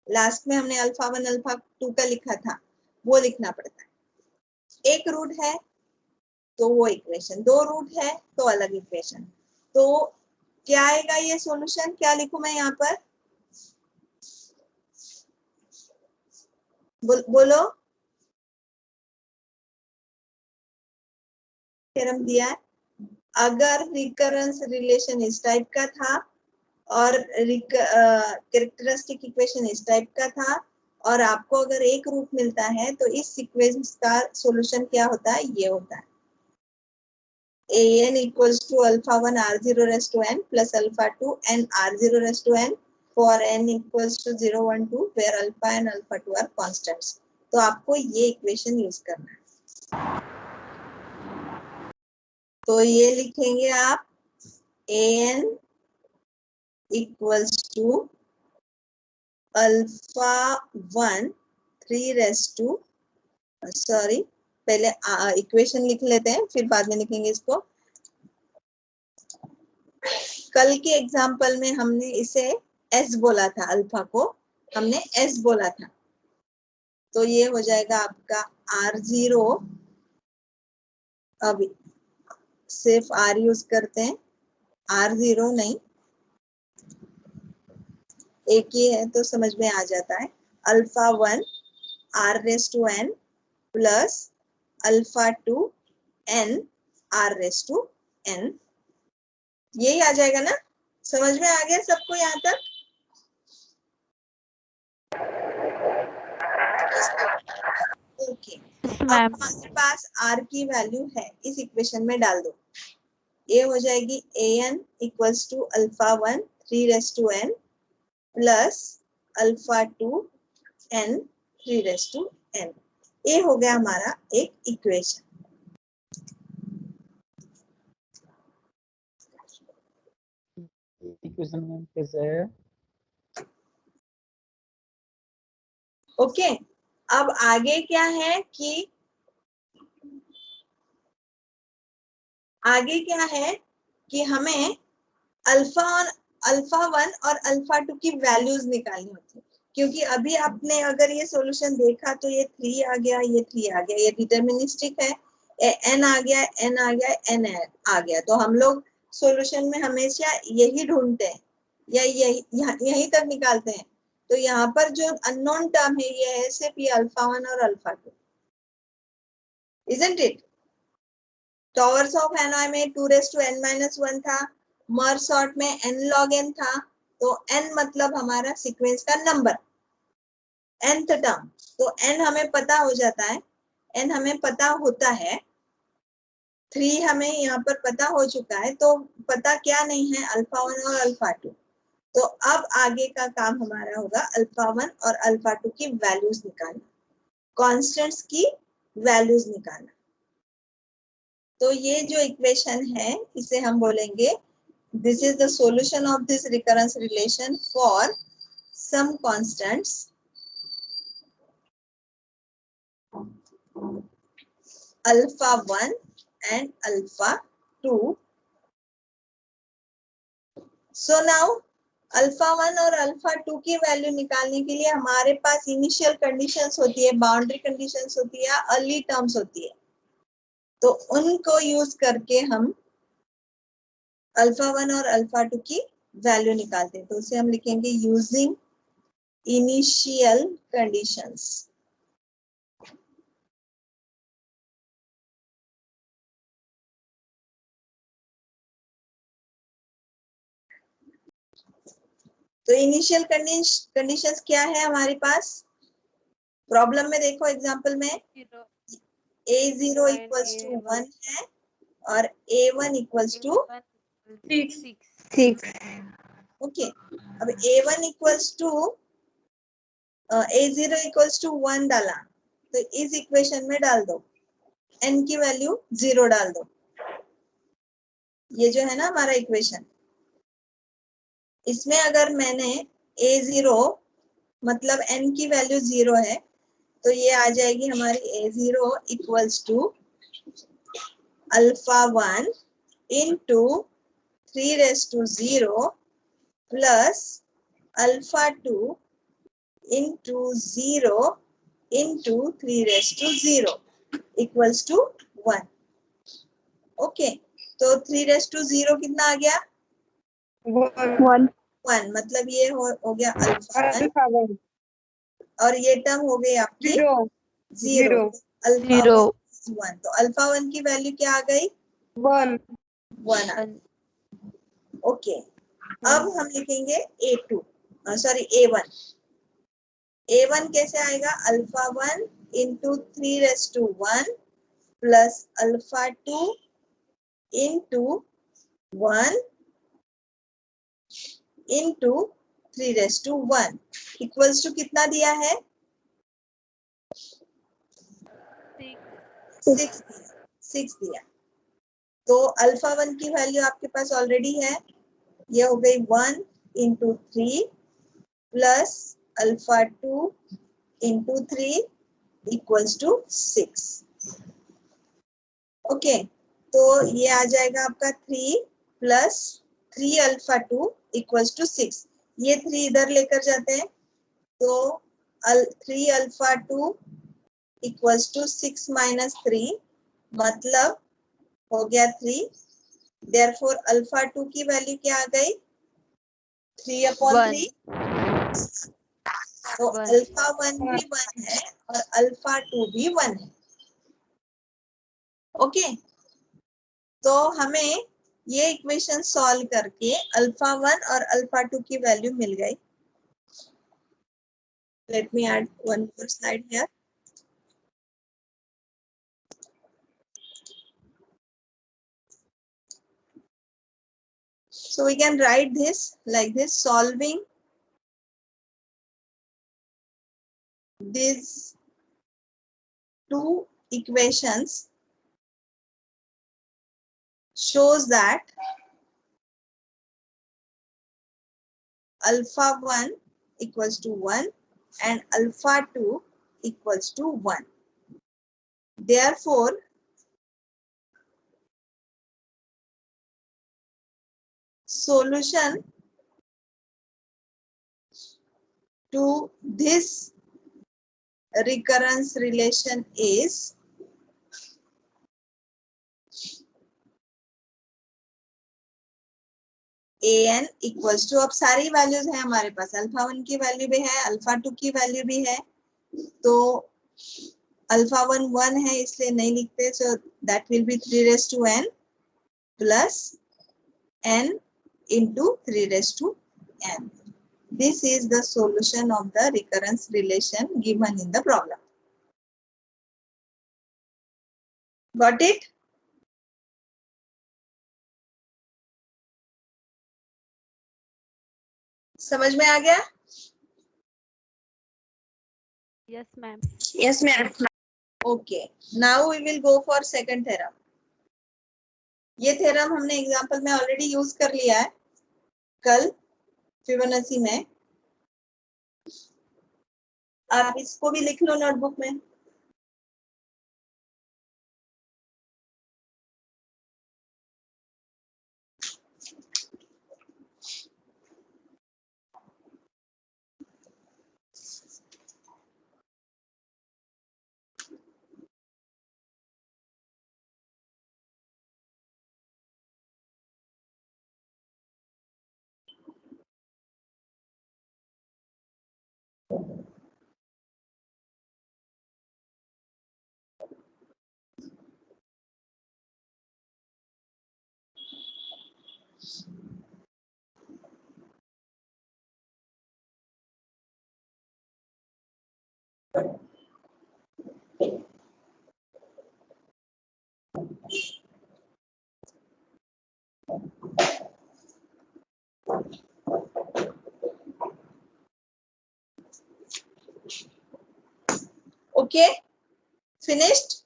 [SPEAKER 1] लास्ट में हमने अल्फा 1 अल्फा 2 का लिखा था वो लिखना पड़ता है। एक रूट है तो वो इक्वेशन, दो रूट है तो अलग इक्वेशन। तो क्या आएगा ये सॉल्यूशन, क्या लिखूं मैं यहाँ पर, बोलो, थ्योरम दिया है, अगर रिकरेंस रिलेशन इस टाइप का था और कैरेक्टरिस्टिक इक्वेशन इस टाइप का था और आपको अगर एक रूट मिलता है तो इस सीक्वेंस का सॉल्यूशन क्या होता है, ये होता है an equals to alpha 1 r0 raised to n plus alpha 2 n r0 raised to n for n equals to 0 1 2 where alpha and alpha 2 are constants। तो आपको ये इक्वेशन यूज करना है। तो ये लिखेंगे आप an equals to alpha 1 3 raised to, sorry पहले इक्वेशन लिख लेते हैं फिर बाद में लिखेंगे इसको। कल के एग्जाम्पल में हमने इसे s बोला था, अल्फा को हमने s बोला था, तो ये हो जाएगा आपका r0, अब सिर्फ r यूज करते हैं, r0 नहीं एक ही है तो समझ में आ जाता है, alpha 1 r raise to n plus alpha 2 n r raise to n, यही आ जाएगा ना, समझ में आ गया सबको यहाँ तक। ओके, अब हमारे पास r की वैल्यू है, इस इक्वेशन में डाल दो, ये हो जाएगी an equals to alpha 1 3 raise to n plus alpha 2 n 3 raise to n, ये हो गया हमारा एक इक्वेशन।
[SPEAKER 5] इक्वेशन में कैसे है,
[SPEAKER 1] ओके, अब आगे क्या है कि हमें अल्फा 1 और अल्फा 2 की वैल्यूज निकालनी होती है, क्योंकि अभी आपने अगर ये सॉल्यूशन देखा तो ये 3 आ गया, ये 3 आ गया, ये डिटर्मिनिस्टिक है, n आ गया, n आ गया, n आ गया, तो हम लोग सॉल्यूशन में हमेशा यही ढूंढते हैं या यहीं तक निकालते हैं। तो यहाँ पर जो अननोन टर्म है ये है सिर्फ ये अल्फा 1 और alpha 2, isn't it? Towers of annoy में 2n-1 था, मर सॉर्ट में n log n था, तो n मतलब हमारा सीक्वेंस का नंबर, nth टर्म। तो n हमें पता हो जाता है, n हमें पता होता है, 3 हमें यहाँ पर पता हो चुका है, तो पता क्या नहीं है, अल्फा 1 और अल्फा 2। तो अब आगे का काम हमारा होगा अल्फा 1 और अल्फा 2 की वैल्यूज निकालना, कॉन्स्टेंट्स की वैल्यूज निकालना। तो ये जो इक्वेशन है इसे हम बोलेंगे this is the solution of this recurrence relation for some constants alpha 1 and alpha 2। So now alpha 1 और अल्फा 2 की वैल्यू निकालने के लिए हमारे पास इनिशियल कंडीशंस होती है, बाउंड्री कंडीशंस होती है, अर्ली टर्म्स होती है। तो उनको यूज करके हम अल्फा 1 और अल्फा 2 की वैल्यू निकालते हैं। तो उसे हम लिखेंगे यूजिंग इनिशियल कंडीशंस। तो इनिशियल कंडीशंस क्या है हमारे पास, प्रॉब्लम में देखो, एग्जांपल में a0 इक्वल्स टू 1 है और a1 इक्वल्स टू
[SPEAKER 3] 6।
[SPEAKER 1] ओके। अब a1 equals to a0 equals to 1 डाला, तो इस इक्वेशन में डाल दो, n की वैल्यू 0 डाल दो। ये जो है ना हमारा इक्वेशन, इसमें अगर मैंने a0 मतलब n की वैल्यू 0 है, तो ये आ जाएगी हमारी a0 equals to alpha 1 into 3⁻0 plus alpha 2 into 0 into 3⁻0 equals to 1। Okay, तो 3⁻0 कितना आ गया, 1, मतलब ये हो गया अल्फा 1 और ये टर्म हो गई आपकी 0। अल्फा 1, तो अल्फा 1 की वैल्यू क्या आ गई, 1। ओके, अब हम लिखेंगे a2, सॉरी a1। a1 कैसे आएगा, alpha 1 into 3⁻1 plus alpha 2 into 1 into 3⁻1 equals to कितना दिया है, 6 दिया। तो अल्फा 1 की वैल्यू आपके पास ऑलरेडी है, ये हो गई 1 into 3 plus alpha 2 into 3 equals to 6। Okay, तो ये आ जाएगा आपका 3 प्लस 3 अल्फा 2 इक्वल्स टू 6। ये 3 इधर लेकर जाते हैं, तो 3 अल्फा 2 इक्वल्स टू 6 माइनस 3, मतलब हो गया 3। देयरफॉर अल्फा 2 की वैल्यू क्या आ गई, 3/3। तो अल्फा 1 भी 1 है और अल्फा 2 भी 1 है। ओके, तो हमें ये इक्वेशन सॉल्व करके अल्फा 1 और अल्फा 2 की वैल्यू मिल गई। Let me add one more slide here. So we can write this like this, solving these two equations shows that alpha 1 equals to 1 and alpha 2 equals to 1. Therefore, solution to this recurrence relation is an equals to, अब सारी values है हमारे पास, alpha 1 की value भी है, alpha 2 की value भी है, तो अल्फा 1 1 है इसलिए नहीं लिखते, so that will be 3 raised to n plus n into 3 raised to n. This is the solution of the recurrence relation given in the problem. Got it? समझ में आ गया?
[SPEAKER 3] Yes, ma'am.
[SPEAKER 2] Yes, ma'am.
[SPEAKER 1] Okay. Now we will go for second theorem. ये theorem हमने example में already use कर लिया है कल फिबोनाची में। आप इसको भी लिख लो नोटबुक में। Okay, finished?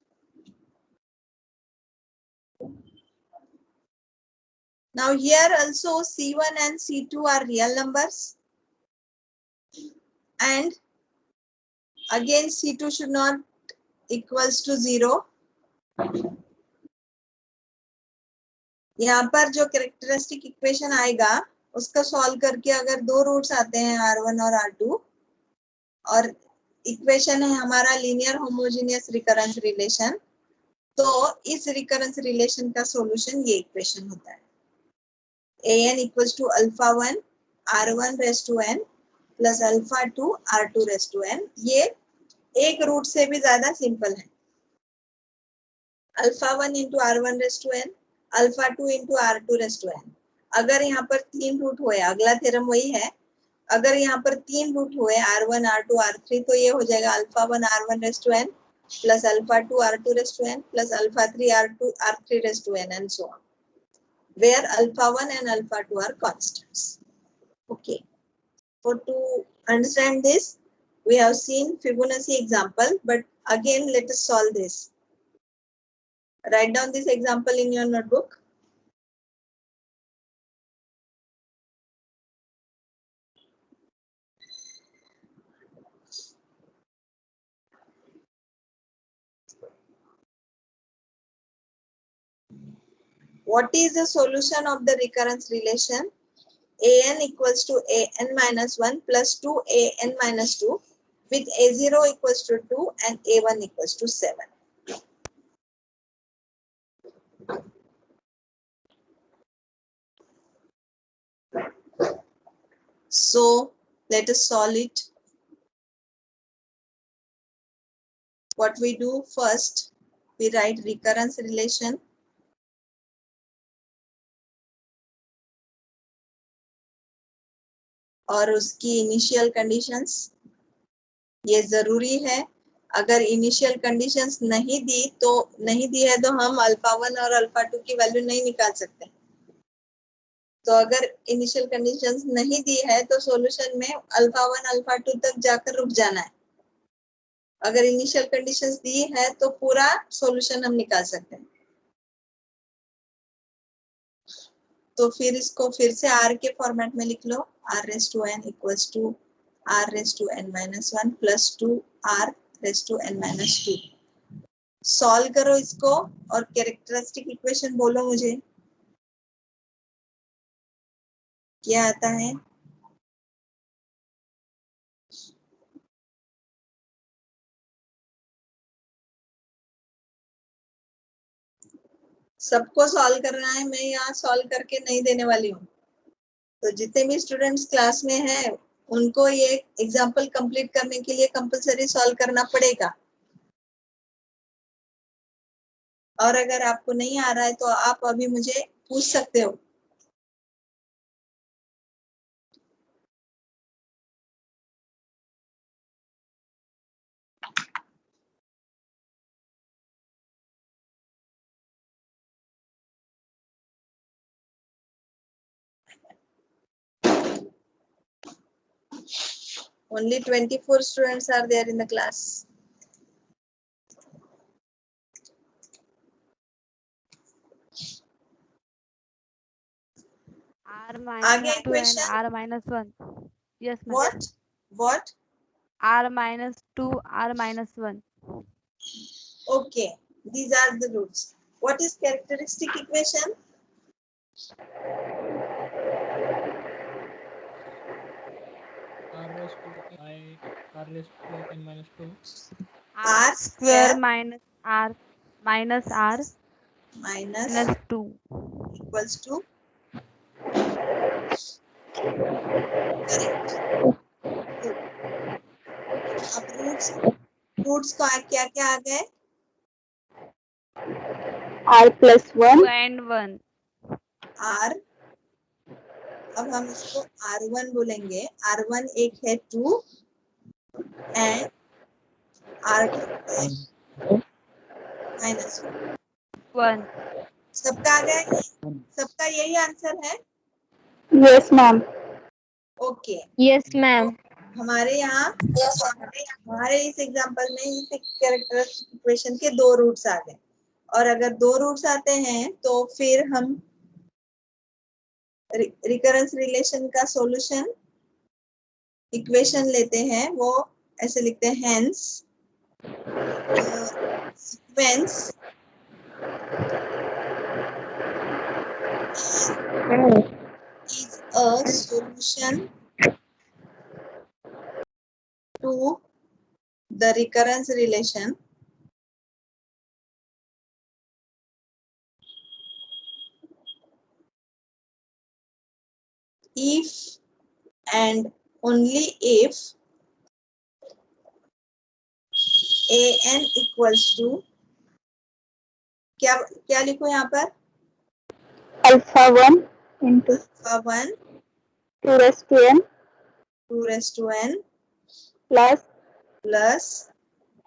[SPEAKER 1] Now here also C1 and C2 are real numbers, and again C2 should not equals to 0. यहाँ पर जो कैरेक्टरिस्टिक इक्वेशन आएगा उसका सॉल्व करके अगर दो रूट्स आते हैं R1 और R2 और इक्वेशन है हमारा लीनियर होमोजेनियस रिकरेंस रिलेशन, तो इस रिकरेंस रिलेशन का सॉल्यूशन ये इक्वेशन होता है an equals to alpha 1 R1 raise to n plus alpha 2 R2 raise to n। ये एक रूट से भी ज्यादा सिंपल है। Alpha 1 into R1 raise to n, alpha 2 into R2 raise to n। अगर यहाँ पर 3 रूट हुए, अगला थ्योरम वही है, अगर यहाँ पर 3 रूट हुए R1 R2 R3 तो ये हो जाएगा alpha 1 R1 raise to n plus alpha 2 R2 raise to n plus alpha 3 R2 R3 raise to n and so on, where alpha 1 and alpha 2 are constants. Okay, for to understand this we have seen Fibonacci example, but again let us solve this. Write down this example in your notebook. What is the solution of the recurrence relation? An equals to an minus 1 plus 2 an minus 2 with a0 equals to 2 and a1 equals to 7. So let us solve it. What we do first, we write recurrence relation. और उसकी initial conditions, ये जरूरी है। अगर initial conditions नहीं दी है तो हम अल्फा 1 और अल्फा 2 की वैल्यू नहीं निकाल सकते। तो अगर इनिशियल कंडीशंस नहीं दी है तो सॉल्यूशन में अल्फा 1 अल्फा 2 तक जाकर रुक जाना है। अगर इनिशियल कंडीशंस दी है तो पूरा सॉल्यूशन हम निकाल सकते हैं। तो फिर इसको फिर से r के फॉर्मेट में लिख लो, r raise to n equals to r raise to n minus 1 plus 2 r raise to n minus 2। Solve करो इसको और कैरेक्टरिस्टिक इक्वेशन बोलो मुझे क्या आता है। सबको सॉल्व करना है, मैं यहाँ सॉल्व करके नहीं देने वाली हूँ। तो जितने भी स्टूडेंट्स क्लास में हैं उनको ये एग्जाम्पल कंप्लीट करने के लिए कंपलसरी सॉल्व करना पड़ेगा। और अगर आपको नहीं आ रहा है तो आप अभी मुझे पूछ सकते हो। Only 24 students are there in the class.
[SPEAKER 3] R
[SPEAKER 1] आगे
[SPEAKER 3] minus 2 and
[SPEAKER 1] equation.
[SPEAKER 3] R minus 1. Yes, ma'am.
[SPEAKER 1] What?
[SPEAKER 3] R minus 2, R minus 1.
[SPEAKER 1] Okay, these are the roots. What is characteristic equation?
[SPEAKER 5] R raised to I R raised to n minus 2.
[SPEAKER 1] R
[SPEAKER 3] Square
[SPEAKER 1] square
[SPEAKER 3] minus R minus R
[SPEAKER 1] minus
[SPEAKER 3] minus 2.
[SPEAKER 1] equals to अब roots का क्या क्या आ गए?
[SPEAKER 4] R plus 1.
[SPEAKER 3] 2 and 1.
[SPEAKER 1] R, अब हम इसको R1 बोलेंगे। R1 एक है 2 एंड R2 माइनस
[SPEAKER 3] 1.
[SPEAKER 1] सबका आ गया? सबका यही आंसर है?
[SPEAKER 4] Yes, ma'am.
[SPEAKER 1] Okay
[SPEAKER 4] Yes, ma'am.
[SPEAKER 1] हमारे यहाँ हमारे इस एग्जांपल में इस कैरेक्टरिस्टिक इक्वेशन के दो रूट्स आ गए और अगर दो रूट्स आते हैं तो फिर हम रिकरेंस रिलेशन का सॉल्यूशन इक्वेशन लेते हैं। वो ऐसे लिखते हैं hence sequence is a solution to the recurrence relation if and only if an equals to क्या क्या लिखो यहाँ पर?
[SPEAKER 4] Alpha 1 into
[SPEAKER 1] alpha 1
[SPEAKER 4] 2 raised to n
[SPEAKER 1] 2 raised to n
[SPEAKER 4] plus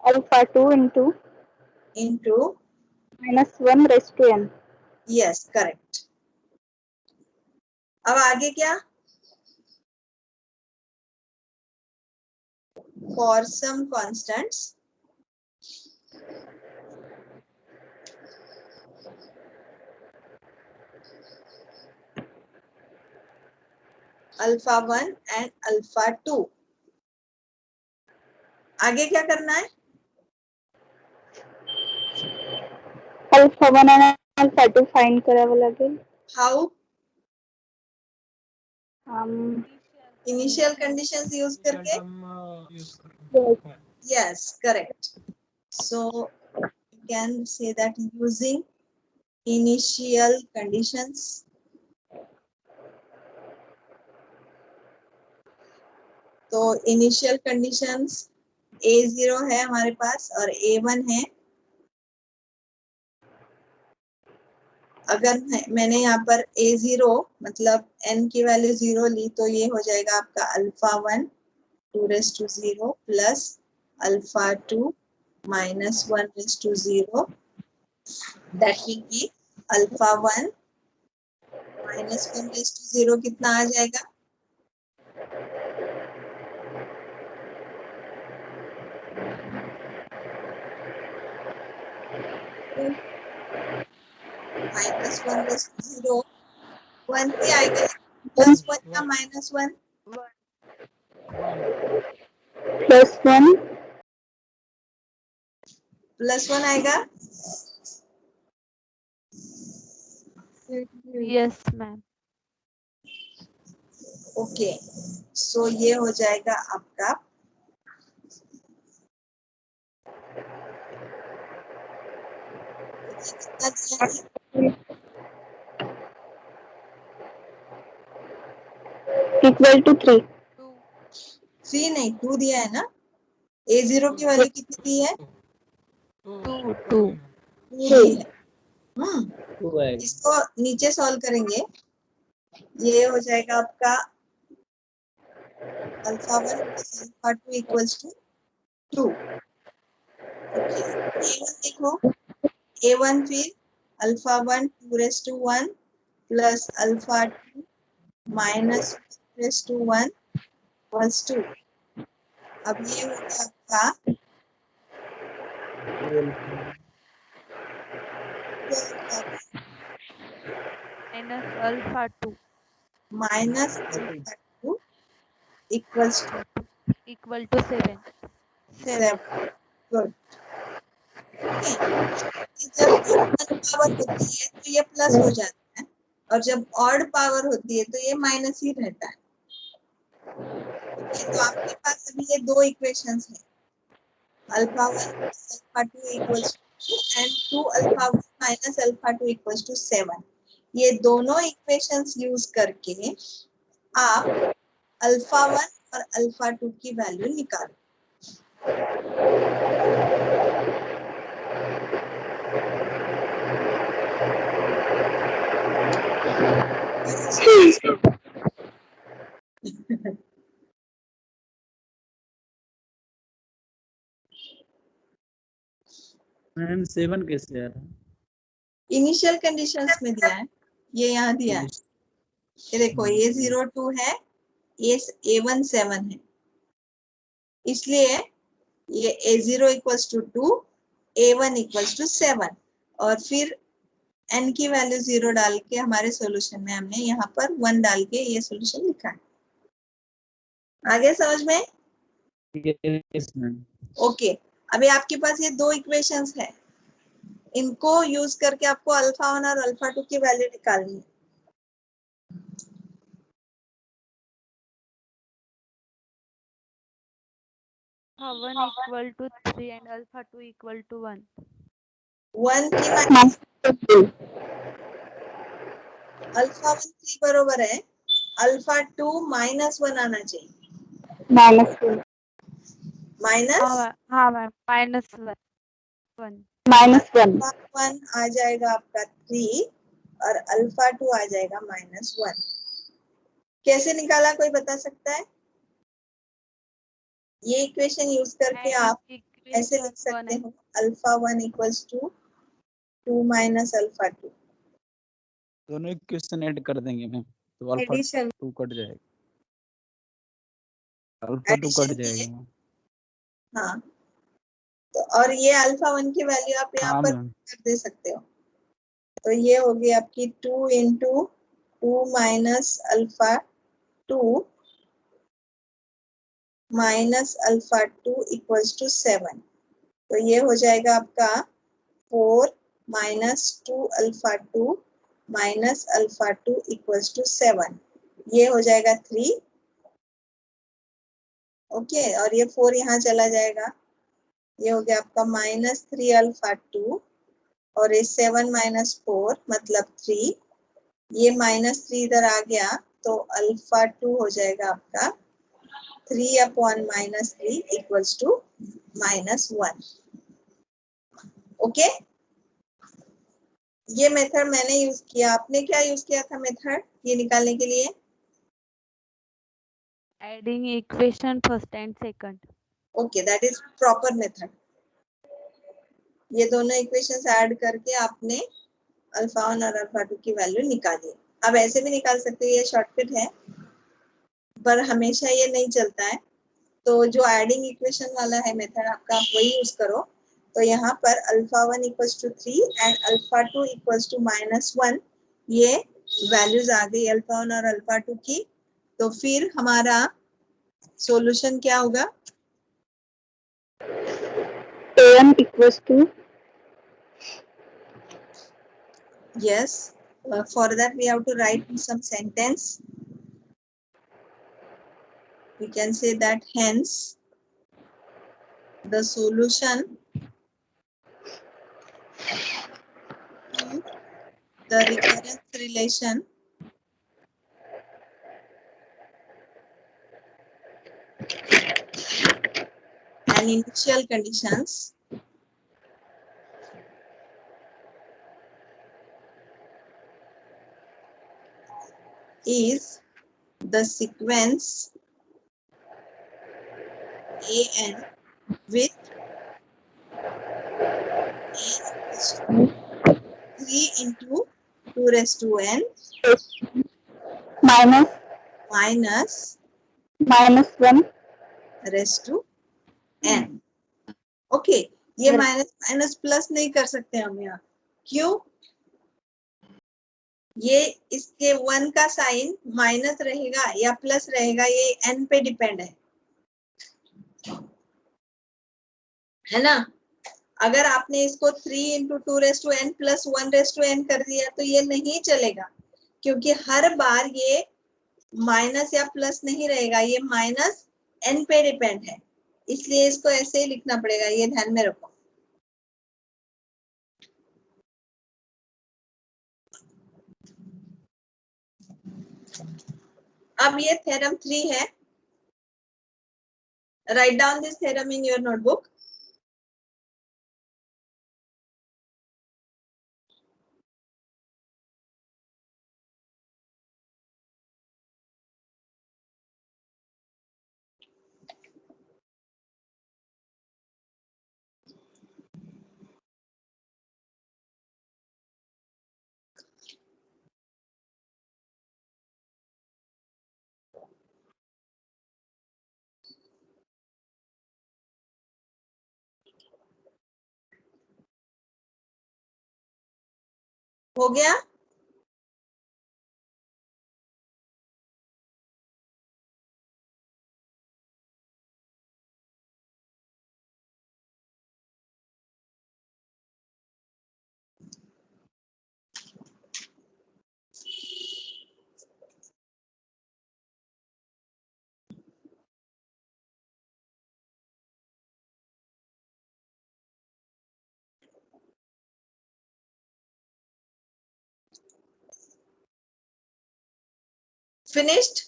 [SPEAKER 4] alpha 2 into minus 1 raised to n.
[SPEAKER 1] yes correct। अब आगे क्या? for some constants alpha 1 and alpha 2 आगे क्या करना है?
[SPEAKER 4] Alpha 1 and alpha 2 find करावं लागेल.
[SPEAKER 1] how?
[SPEAKER 4] Initial
[SPEAKER 1] conditions use करके?
[SPEAKER 5] Use
[SPEAKER 4] yes.
[SPEAKER 1] yes correct। so you can say that using initial conditions तो इनिशियल कंडीशंस A0 है हमारे पास और A1 है। अगर मैंने यहाँ पर A0 मतलब n की वैल्यू 0 ली तो ये हो जाएगा आपका alpha 1 2 raised to 0 plus alpha 2 minus 1 raised to 0 that will be alpha 1 minus 1 raised to 0 कितना आ जाएगा? minus 1 raised to 0 1 से आएगा प्लस 1 का minus 1
[SPEAKER 4] Plus 1
[SPEAKER 1] प्लस 1 आएगा।
[SPEAKER 3] Yes, ma'am.
[SPEAKER 1] ओके सो ये हो जाएगा आपका कितना दिया है?
[SPEAKER 4] Equal to 3।
[SPEAKER 1] 3 नहीं 2 दिया है ना। A0 की वैल्यू कितनी दी है?
[SPEAKER 3] 2
[SPEAKER 1] 2 दी है।
[SPEAKER 5] टू है।
[SPEAKER 1] इसको नीचे सॉल्व करेंगे, ये हो जाएगा आपका alpha 1 plus alpha 2 equals to 2। Okay, A1 देखो, A1 फिर alpha 1 2 raise to 1 plus alpha 2 minus raise to 1 equals to. अब ये हो गया आपका
[SPEAKER 3] minus alpha 2
[SPEAKER 1] minus alpha 2 equals to
[SPEAKER 3] equal to 7.
[SPEAKER 1] 7। Good. जब इवन पावर होती है तो ये प्लस हो जाता है, और जब ऑड पावर होती है तो ये माइनस ही रहता है। तो आपके पास अभी ये दो इक्वेशंस हैं, alpha 1 alpha 2 equals to and 2 alpha 1 minus alpha 2 equals to 7। ये दोनों इक्वेशंस यूज करके आप अल्फा 1 और अल्फा 2 की वैल्यू निकालो।
[SPEAKER 5] मैम 7 कैसे आ रहा है?
[SPEAKER 1] इनिशियल कंडीशंस में दिया है, ये यहाँ दिया है। ये देखो A0 2 है, ये A1 7 है, इसलिए ये A0 equals to 2, A1 equals to 7, और फिर n की वैल्यू 0 डाल के हमारे सॉल्यूशन में हमने यहाँ पर 1 डाल के ये सॉल्यूशन लिखा है। आगे समझ में?
[SPEAKER 5] Yes ma'am.
[SPEAKER 1] ओके, अभी आपके पास ये दो इक्वेशंस है, इनको यूज करके आपको अल्फा 1 और अल्फा 2 की वैल्यू निकालनी है।
[SPEAKER 3] Alpha 1 equal to 3 and alpha 2 equal to 1.
[SPEAKER 1] 1 की माइनस अल्फा 1 3 बरोबर है, अल्फा 2 -1 आना चाहिए। माइनस
[SPEAKER 3] हाँ मैम minus 1.
[SPEAKER 1] अल्फा 1 आ जाएगा आपका 3 और अल्फा 2 आ जाएगा -1। कैसे निकाला कोई बता सकता है? ये इक्वेशन यूज करके आप ऐसे लिख सकते हो, alpha 1 equals to 2 minus alpha 2।
[SPEAKER 5] दोनों इक्वेशन ऐड कर देंगे मैम, तो अल्फा
[SPEAKER 1] एडिशन
[SPEAKER 5] 2 कट जाएगा, अल्फा 2 कट जाएगा मैम।
[SPEAKER 1] हाँ, तो और ये अल्फा 1 की वैल्यू आप यहाँ
[SPEAKER 5] हाँ
[SPEAKER 1] पर
[SPEAKER 5] मैम।
[SPEAKER 1] कर दे सकते हो। तो ये हो गई आपकी 2 into 2 minus alpha 2 minus alpha 2 equals to 7। तो ये हो जाएगा आपका 4 minus 2 alpha 2 minus alpha 2 equals to 7। ये हो जाएगा 3। ओके, और ये 4 यहाँ चला जाएगा, ये हो गया आपका -3 अल्फा 2 और ये 7 माइनस 4 मतलब 3। ये -3 इधर आ गया तो अल्फा 2 हो जाएगा आपका 3 अपॉन -3 इक्वल्स टू -1। ओके, ये मेथड मैंने यूज किया। आपने क्या यूज किया था मेथड ये निकालने के लिए?
[SPEAKER 3] Adding equation first and second.
[SPEAKER 1] Okay, that is proper method. ये दोनों इक्वेशंस ऐड करके आपने अल्फा 1 और अल्फा 2 की वैल्यू निकाली। अब ऐसे भी निकाल सकते हैं, ये शॉर्टकट है, पर हमेशा ये नहीं चलता है। तो जो एडिंग इक्वेशन वाला है मेथड आपका, आप वही यूज करो। तो यहाँ पर alpha 1 equals to 3 and alpha 2 equals to -1, ये वैल्यूज आ गई अल्फा 1 और अल्फा 2 की। तो फिर हमारा सॉल्यूशन क्या होगा?
[SPEAKER 4] an equals to
[SPEAKER 1] yes, for that we have to write some sentence. We can say that hence the solution to the recurrence relation and initial conditions is the sequence an with n 3 into 2 raised to n minus
[SPEAKER 6] 1
[SPEAKER 1] raised to n. Okay, ये minus minus plus नहीं कर सकते हम यहाँ, क्यों? ये इसके 1 का साइन माइनस रहेगा या प्लस रहेगा, ये n पे डिपेंड है ना। अगर आपने इसको 3 into 2 raise to n plus 1 raise to n कर दिया तो ये नहीं चलेगा, क्योंकि हर बार ये माइनस या प्लस नहीं रहेगा, ये माइनस n पे डिपेंड है, इसलिए इसको ऐसे ही लिखना पड़ेगा, ये ध्यान में रखो। अब ये थ्योरम 3 है, write down this theorem in your notebook. हो गया? फिनिश्ड?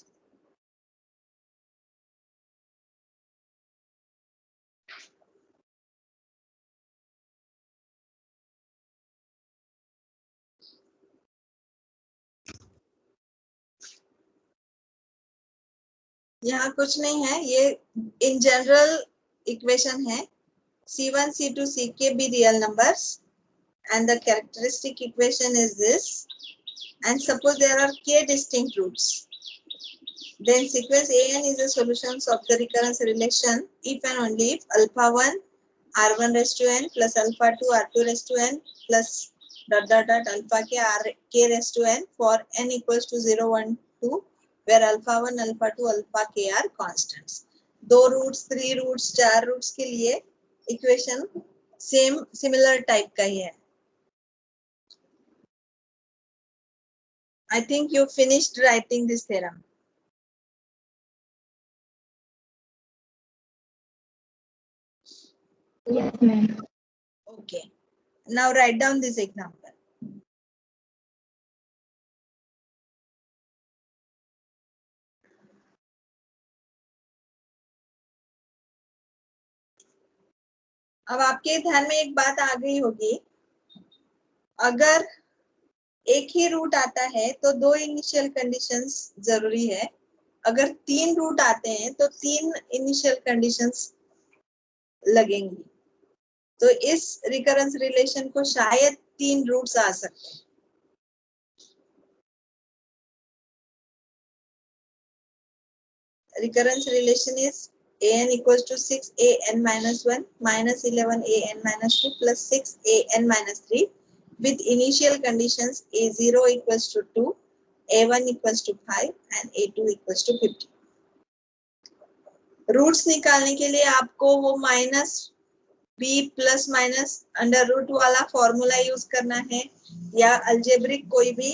[SPEAKER 1] यहाँ कुछ नहीं है, ये इन जनरल इक्वेशन है, C1, C2, Ck be real numbers and the characteristic equation is this, and suppose there are k distinct roots, then sequence an is the solutions of the recurrence relation if and only if alpha 1 r1 raised to n plus alpha 2 r2 raised to n plus dot dot dot alpha k r k raised to n for n equals to 0 1 2 where alpha 1 alpha 2 alpha k are constants. 2 roots 3 roots 4 roots के लिए equation same similar type का ही है। I think you finished writing this theorem.
[SPEAKER 6] Yes, ma'am.
[SPEAKER 1] Okay. Now write down this example. अब आपके ध्यान में एक बात आ गई होगी, अगर एक ही रूट आता है तो 2 इनिशियल कंडीशंस जरूरी है, अगर 3 रूट आते हैं तो 3 इनिशियल कंडीशंस लगेंगी। तो इस रिकरेंस रिलेशन को शायद 3 रूट्स आ सकते हैं। Recurrence relation is an equals to 6an minus 1 minus 11an minus 2 plus 6an minus 3 with initial conditions a0 equals to 2, a1 equals to 5 and a2 equals to 50. Roots निकालने के लिए आपको वो minus B plus minus under root वाला formula use करना है या algebraic कोई भी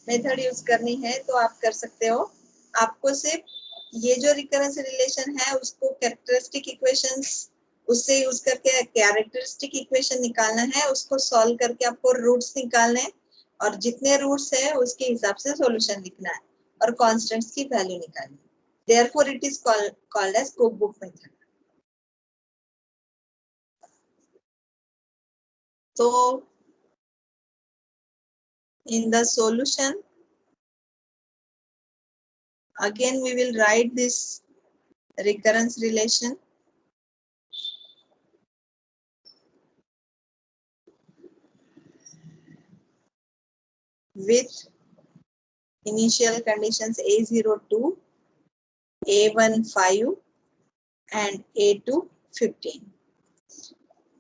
[SPEAKER 1] मेथड यूज करनी है तो आप कर सकते हो। आपको सिर्फ ये जो रिकरेंस रिलेशन है उसको कैरेक्टरिस्टिक इक्वेशंस उससे यूज करके कैरेक्टरिस्टिक इक्वेशन निकालना है, उसको सॉल्व करके आपको रूट्स निकालने हैं और जितने रूट्स है उसके हिसाब से सॉल्यूशन लिखना है और कांस्टेंट्स की वैल्यू निकालनी है। Therefore it is called as cook book method. तो in the solution again we will write this recurrence relation. With initial conditions A02, A15 and A2 15.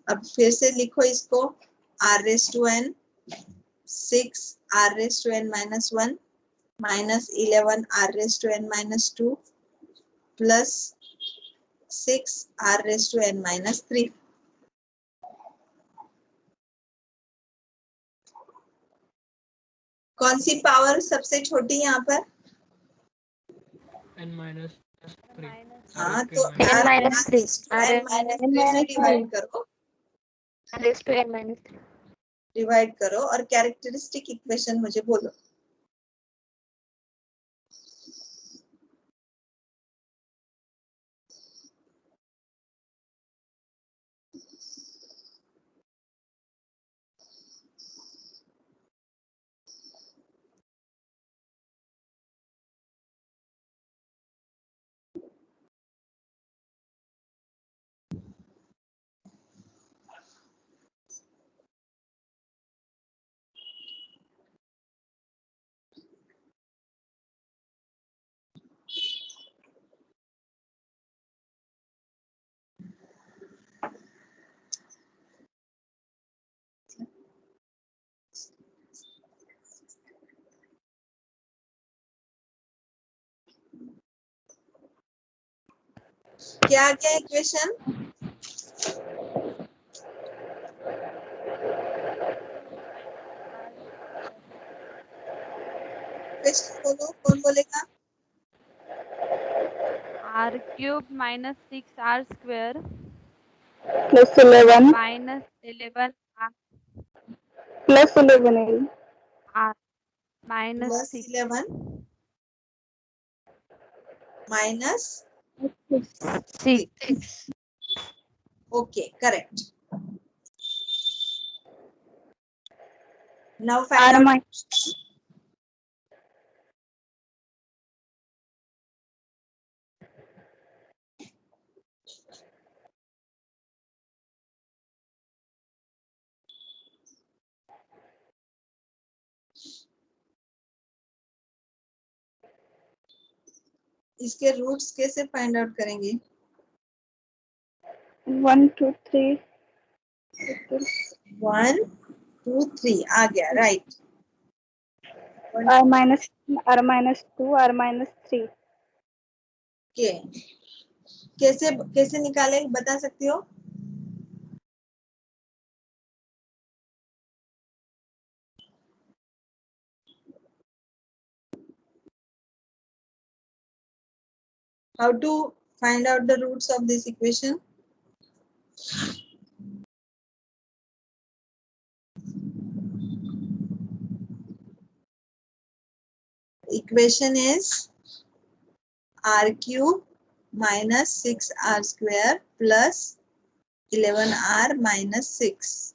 [SPEAKER 1] अब फिर से लिखो इसको r raised to n 6 r raised to n minus 1 minus 11 r raised to n minus 2 plus 6 r raised to n minus 3. कौन सी power सबसे छोटी यहाँ पर?
[SPEAKER 5] n minus 3.
[SPEAKER 1] हाँ तो
[SPEAKER 4] n minus 3
[SPEAKER 1] n minus 3 से डिवाइड करो,
[SPEAKER 4] r raised to n minus 3.
[SPEAKER 1] Divide करो और कैरेक्टरिस्टिक इक्वेशन मुझे बोलो. क्या क्या इक्वेशन? बोलो, कौन बोलेगा?
[SPEAKER 3] r cube minus 6r square
[SPEAKER 6] plus 11
[SPEAKER 3] minus 11
[SPEAKER 6] plus 11
[SPEAKER 3] r minus
[SPEAKER 1] Plus
[SPEAKER 3] 6
[SPEAKER 1] 11 minus
[SPEAKER 3] 6.
[SPEAKER 1] Okay, correct. Now
[SPEAKER 6] r
[SPEAKER 1] find out.
[SPEAKER 6] minus
[SPEAKER 1] इसके रूट्स कैसे फाइंड आउट करेंगे?
[SPEAKER 6] 1 2 3
[SPEAKER 1] 1 2 3 आ गया, right.
[SPEAKER 6] r minus 2 r minus 3.
[SPEAKER 1] Okay, कैसे कैसे निकाले बता सकती हो? How to find out the roots of this equation? Equation is r cube minus 6r square plus 11r minus 6.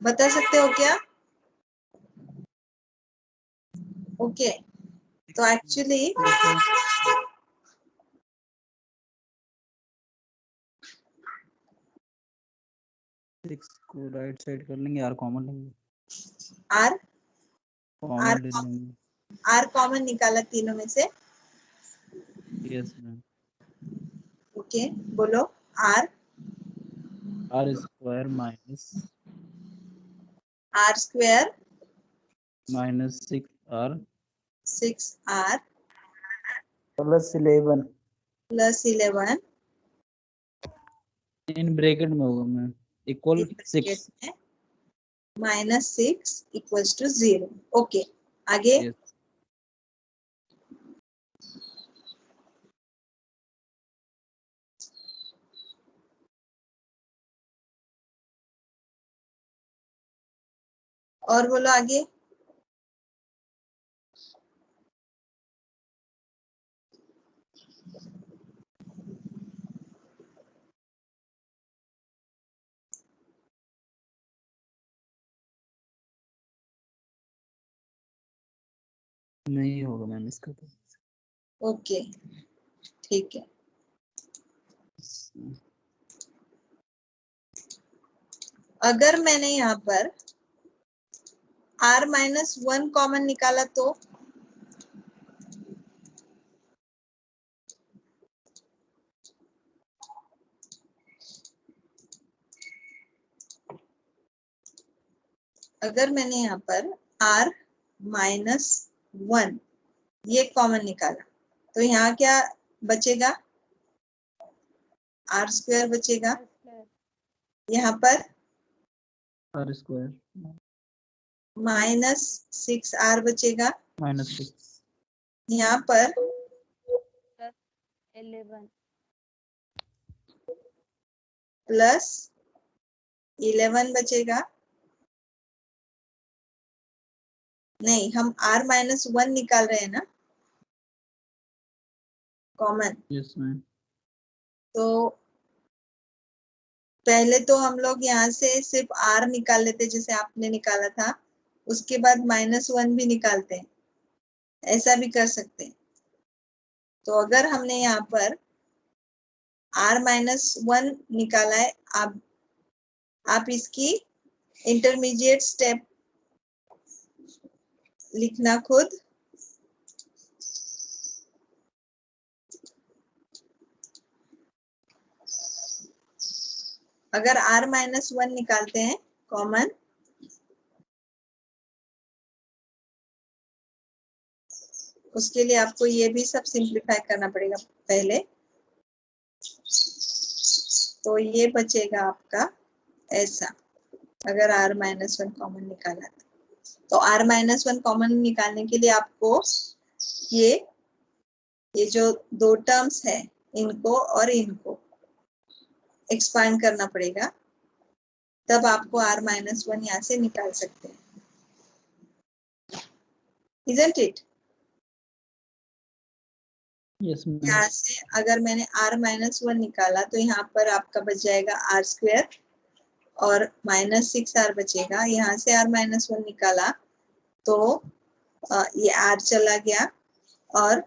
[SPEAKER 1] बता सकते हो क्या? ओके, तो एक्चुअली
[SPEAKER 7] को राइट साइड कर लेंगे, आर कॉमन लेंगे,
[SPEAKER 1] आर
[SPEAKER 7] कॉमन ले लेंगे.
[SPEAKER 1] आर कॉमन निकाला तीनों में से.
[SPEAKER 7] Yes ma'am.
[SPEAKER 1] ओके, बोलो. R
[SPEAKER 7] square minus 6r plus 11 in bracket में होगा ma'am, equal 6
[SPEAKER 1] -6 equals to 0. Okay, आगे.
[SPEAKER 7] Yes.
[SPEAKER 1] और बोलो आगे।
[SPEAKER 7] नहीं होगा मैम इसका तो।
[SPEAKER 1] ओके ठीक है। अगर मैंने यहाँ पर r-1 कॉमन निकाला तो अगर मैंने यहाँ पर r-1 ये कॉमन निकाला तो यहाँ क्या बचेगा, r² बचेगा। यहाँ पर
[SPEAKER 7] r²
[SPEAKER 1] -6r बचेगा।
[SPEAKER 7] -6
[SPEAKER 1] यहाँ पर
[SPEAKER 3] 11
[SPEAKER 1] +11 बचेगा। नहीं, हम r-1 निकाल रहे हैं ना कॉमन।
[SPEAKER 7] Yes ma'am.
[SPEAKER 1] तो पहले तो हम लोग यहाँ से सिर्फ r निकाल लेते जैसे आपने निकाला था, उसके बाद -1 भी निकालते हैं, ऐसा भी कर सकते हैं। तो अगर हमने यहाँ पर r-1 निकाला है, आप इसकी इंटरमीडिएट स्टेप लिखना खुद। अगर r-1 निकालते हैं कॉमन उसके लिए आपको ये भी सब सिंप्लीफाई करना पड़ेगा पहले। तो ये बचेगा आपका ऐसा, अगर r-1 कॉमन निकाला तो r-1 कॉमन निकालने के लिए आपको ये जो दो टर्म्स है इनको और इनको एक्सपांड करना पड़ेगा, तब आपको r-1 यहाँ से निकाल सकते हैं। Isn't it?
[SPEAKER 7] Yes ma'am.
[SPEAKER 1] यहाँ से अगर मैंने r-1 निकाला तो यहाँ पर आपका बच जाएगा r² और -6r बचेगा। यहाँ से r-1 निकाला तो ये r चला गया और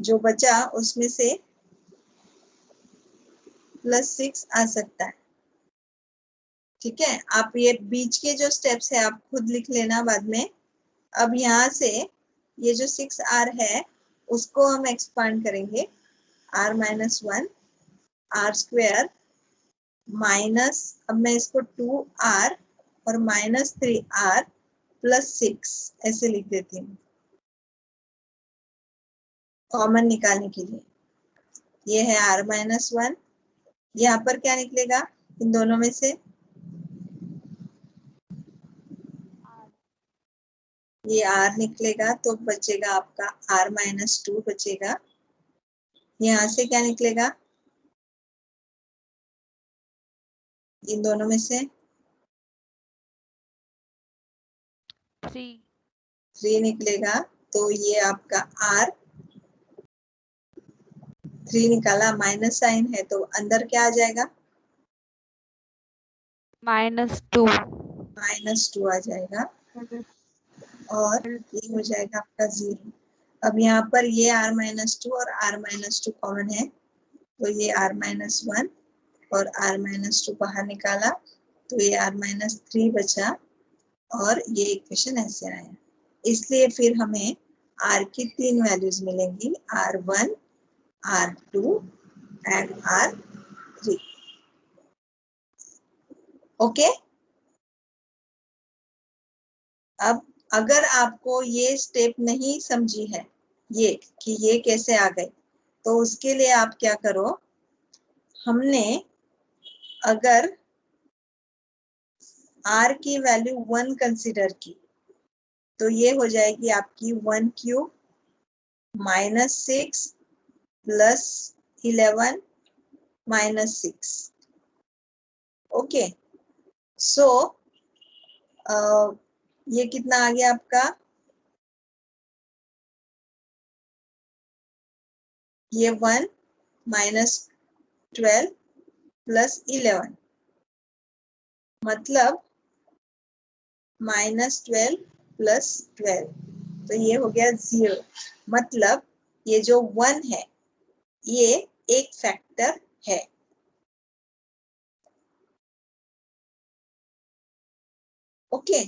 [SPEAKER 1] जो बचा उसमें से +6 आ सकता है। ठीक है, आप ये बीच के जो स्टेप्स है आप खुद लिख लेना बाद में। अब यहाँ से ये जो 6r है उसको हम एक्सपांड करेंगे, r-1 r² माइनस, अब मैं इसको 2r और -3r +6 ऐसे लिख देती हूँ कॉमन निकालने के लिए। ये है r-1, यहाँ पर क्या निकलेगा इन दोनों में से, ये r निकलेगा तो बचेगा आपका r-2 बचेगा। यहाँ से क्या निकलेगा इन दोनों में से 3 निकलेगा। तो ये आपका r3 निकाला, माइनस साइन है तो अंदर क्या आ जाएगा,
[SPEAKER 3] -2
[SPEAKER 1] -2 आ जाएगा और ये हो जाएगा आपका 0। अब यहाँ पर ये r-2 और r-2 कॉमन है तो ये r-1 और r-2 बाहर निकाला तो ये r-3 बचा और ये इक्वेशन ऐसे आया। इसलिए फिर हमें r की 3 वैल्यूज मिलेंगी, r1, r2 and r3। Okay, अब अगर आपको ये स्टेप नहीं समझी है ये कि ये कैसे आ गए, तो उसके लिए आप क्या करो, हमने अगर r की वैल्यू 1 कंसीडर की तो ये हो जाएगी आपकी 1³ -6 +11 -6। ओके, सो ये कितना आ गया आपका, ये 1 माइनस 12 प्लस 11, मतलब माइनस 12 प्लस 12, तो ये हो गया 0। मतलब ये जो 1 है ये एक फैक्टर है। ओके,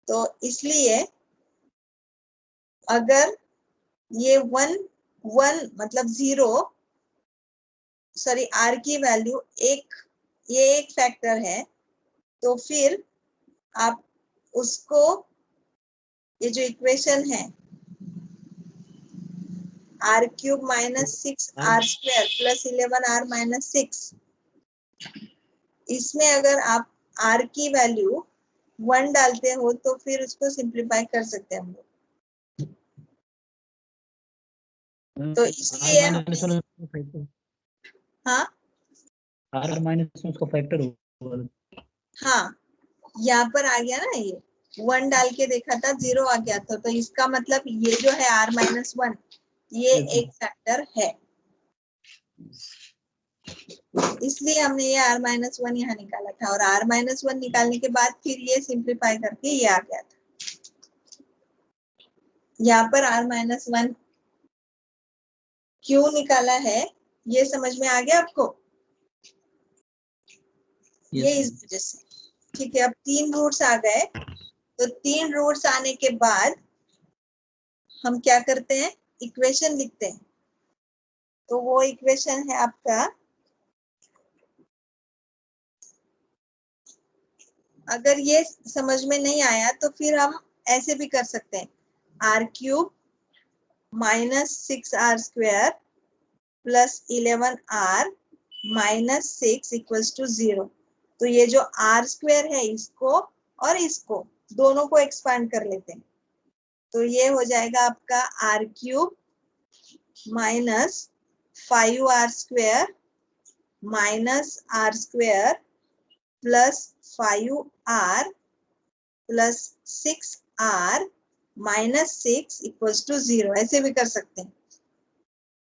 [SPEAKER 1] तो इसलिए अगर ये 1 मतलब 0, सॉरी r की वैल्यू ये एक फैक्टर है, तो फिर आप उसको, ये जो इक्वेशन है r³ minus 6r² plus 11r minus 6, इसमें अगर आप r की वैल्यू 1 डालते हो तो फिर उसको सिंप्लीफाई कर सकते हैं हम लोग। तो इसलिए हाँ
[SPEAKER 7] r माइनस उसका फैक्टर होगा।
[SPEAKER 1] हाँ, यहाँ पर आ गया ना, ये 1 डाल के देखा था 0 आ गया था, तो इसका मतलब ये जो है r माइनस 1 ये एक फैक्टर है, इसलिए हमने ये r माइनस 1 यहाँ निकाला था। और r माइनस 1 निकालने के बाद फिर ये सिंप्लीफाई करके ये आ गया था। यहाँ पर r माइनस 1 क्यों निकाला है ये समझ में आ गया आपको? ये इस वजह से। ठीक है, अब 3 रूट्स आ गए, तो 3 रूट्स आने के बाद हम क्या करते हैं, इक्वेशन लिखते हैं। तो वो इक्वेशन है आपका, अगर ये समझ में नहीं आया तो फिर हम ऐसे भी कर सकते हैं, r³ minus 6r² plus 11r minus 6 equals to 0। तो ये जो r² है इसको और इसको दोनों को एक्सपांड कर लेते हैं, तो ये हो जाएगा आपका r³ minus 5r² minus r² plus 5r plus 6r minus 6 equals to 0, ऐसे भी कर सकते हैं।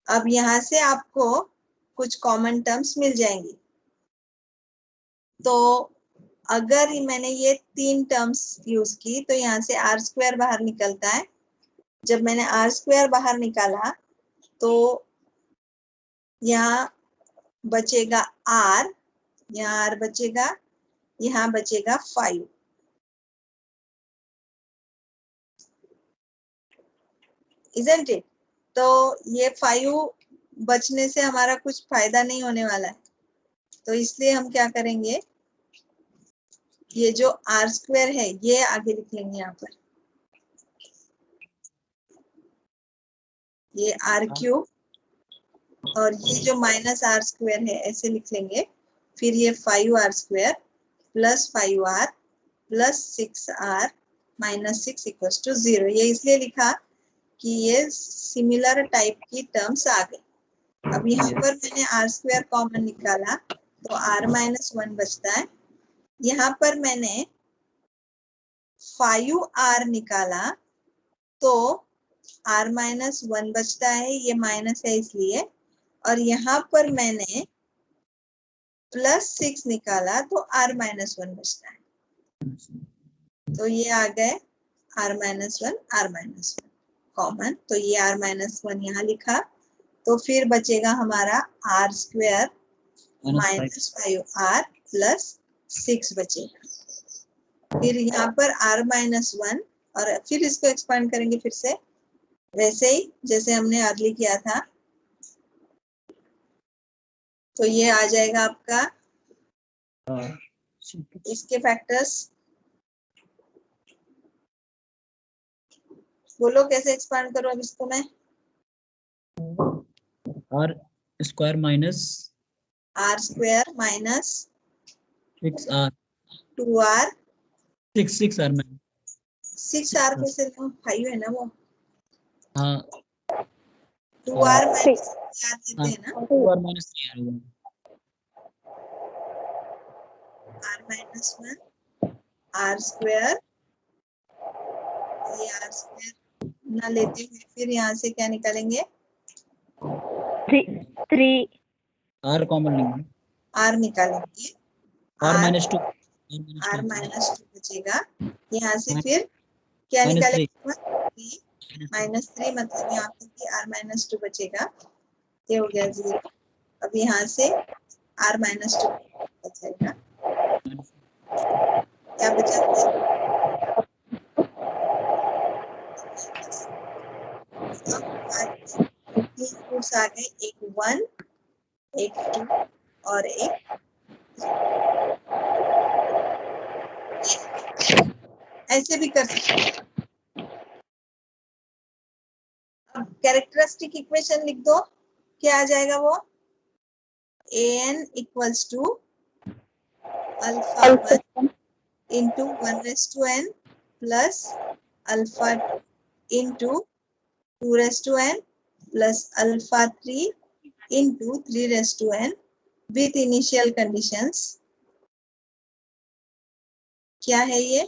[SPEAKER 1] अब यहाँ से आपको कुछ कॉमन टर्म्स मिल जाएंगी। तो अगर मैंने ये 3 टर्म्स यूज की तो यहाँ से r² बाहर निकलता है। जब मैंने r² बाहर निकाला तो यहाँ बचेगा r, यहाँ r बचेगा, यहाँ बचेगा 5। Isn't it? तो ये 5 बचने से हमारा कुछ फायदा नहीं होने वाला है, तो इसलिए हम क्या करेंगे, ये जो r² है ये आगे लिख लेंगे यहाँ पर, ये r³ और ये जो माइनस r² है ऐसे लिख लेंगे। फिर ये 5r² plus 5r plus 6r minus 6 equal to 0। ये इसलिए लिखा कि ये सिमिलर टाइप की टर्म्स आ गई। अब यहाँ पर मैंने r² कॉमन निकाला तो r माइनस 1 बचता है। यहाँ पर मैंने 5r निकाला तो r माइनस 1 बचता है, ये माइनस है इसलिए। और यहाँ पर मैंने प्लस 6 निकाला तो r माइनस 1 बचता है, तो ये आ गए r minus 1 r minus 1 common. तो ये r माइनस 1 यहाँ लिखा, तो फिर बचेगा हमारा r² माइनस 5r प्लस 6 बचेगा। फिर यहाँ पर r माइनस 1 और फिर इसको एक्सपांड करेंगे फिर से वैसे ही जैसे हमने अर्ली किया था। तो ये आ जाएगा आपका इसके फैक्टर्स, बोलो कैसे एक्सपांड करो अब इसको मैं।
[SPEAKER 7] r² minus
[SPEAKER 1] r² minus
[SPEAKER 7] 6r
[SPEAKER 1] 2r
[SPEAKER 7] 6r में
[SPEAKER 1] 6r कैसे लूं, 5 है ना वो।
[SPEAKER 7] हाँ
[SPEAKER 1] 2r माइनस 3r
[SPEAKER 7] हाँ
[SPEAKER 1] देते हैं ना,
[SPEAKER 7] 2r minus 3r
[SPEAKER 1] r minus 1 r square, ये आर स्क्वायर ना लेते हुए फिर यहाँ से क्या निकालेंगे,
[SPEAKER 4] 3
[SPEAKER 7] आर कॉमन लेंगे,
[SPEAKER 1] आर निकालेंगे,
[SPEAKER 7] r
[SPEAKER 1] r
[SPEAKER 7] minus 2,
[SPEAKER 1] r minus 2 बचेगा। यहाँ से फिर क्या
[SPEAKER 7] -3
[SPEAKER 1] निकालेंगे, -3 मतलब यहाँ पे कि आर माइनस 2 बचेगा, ये हो गया 0। अब यहाँ से आर माइनस 2 बचेगा, क्या बचा फिर, तीन रूट्स आ गए, एक 1, एक 2 और एक, ऐसे भी कर सकते हैं। अब कैरेक्टरिस्टिक इक्वेशन लिख दो, क्या आ जाएगा वो, an equals to alpha 1 into 1/n plus alpha into 2/n plus alpha 3 into 3/n with initial conditions. क्या है ये,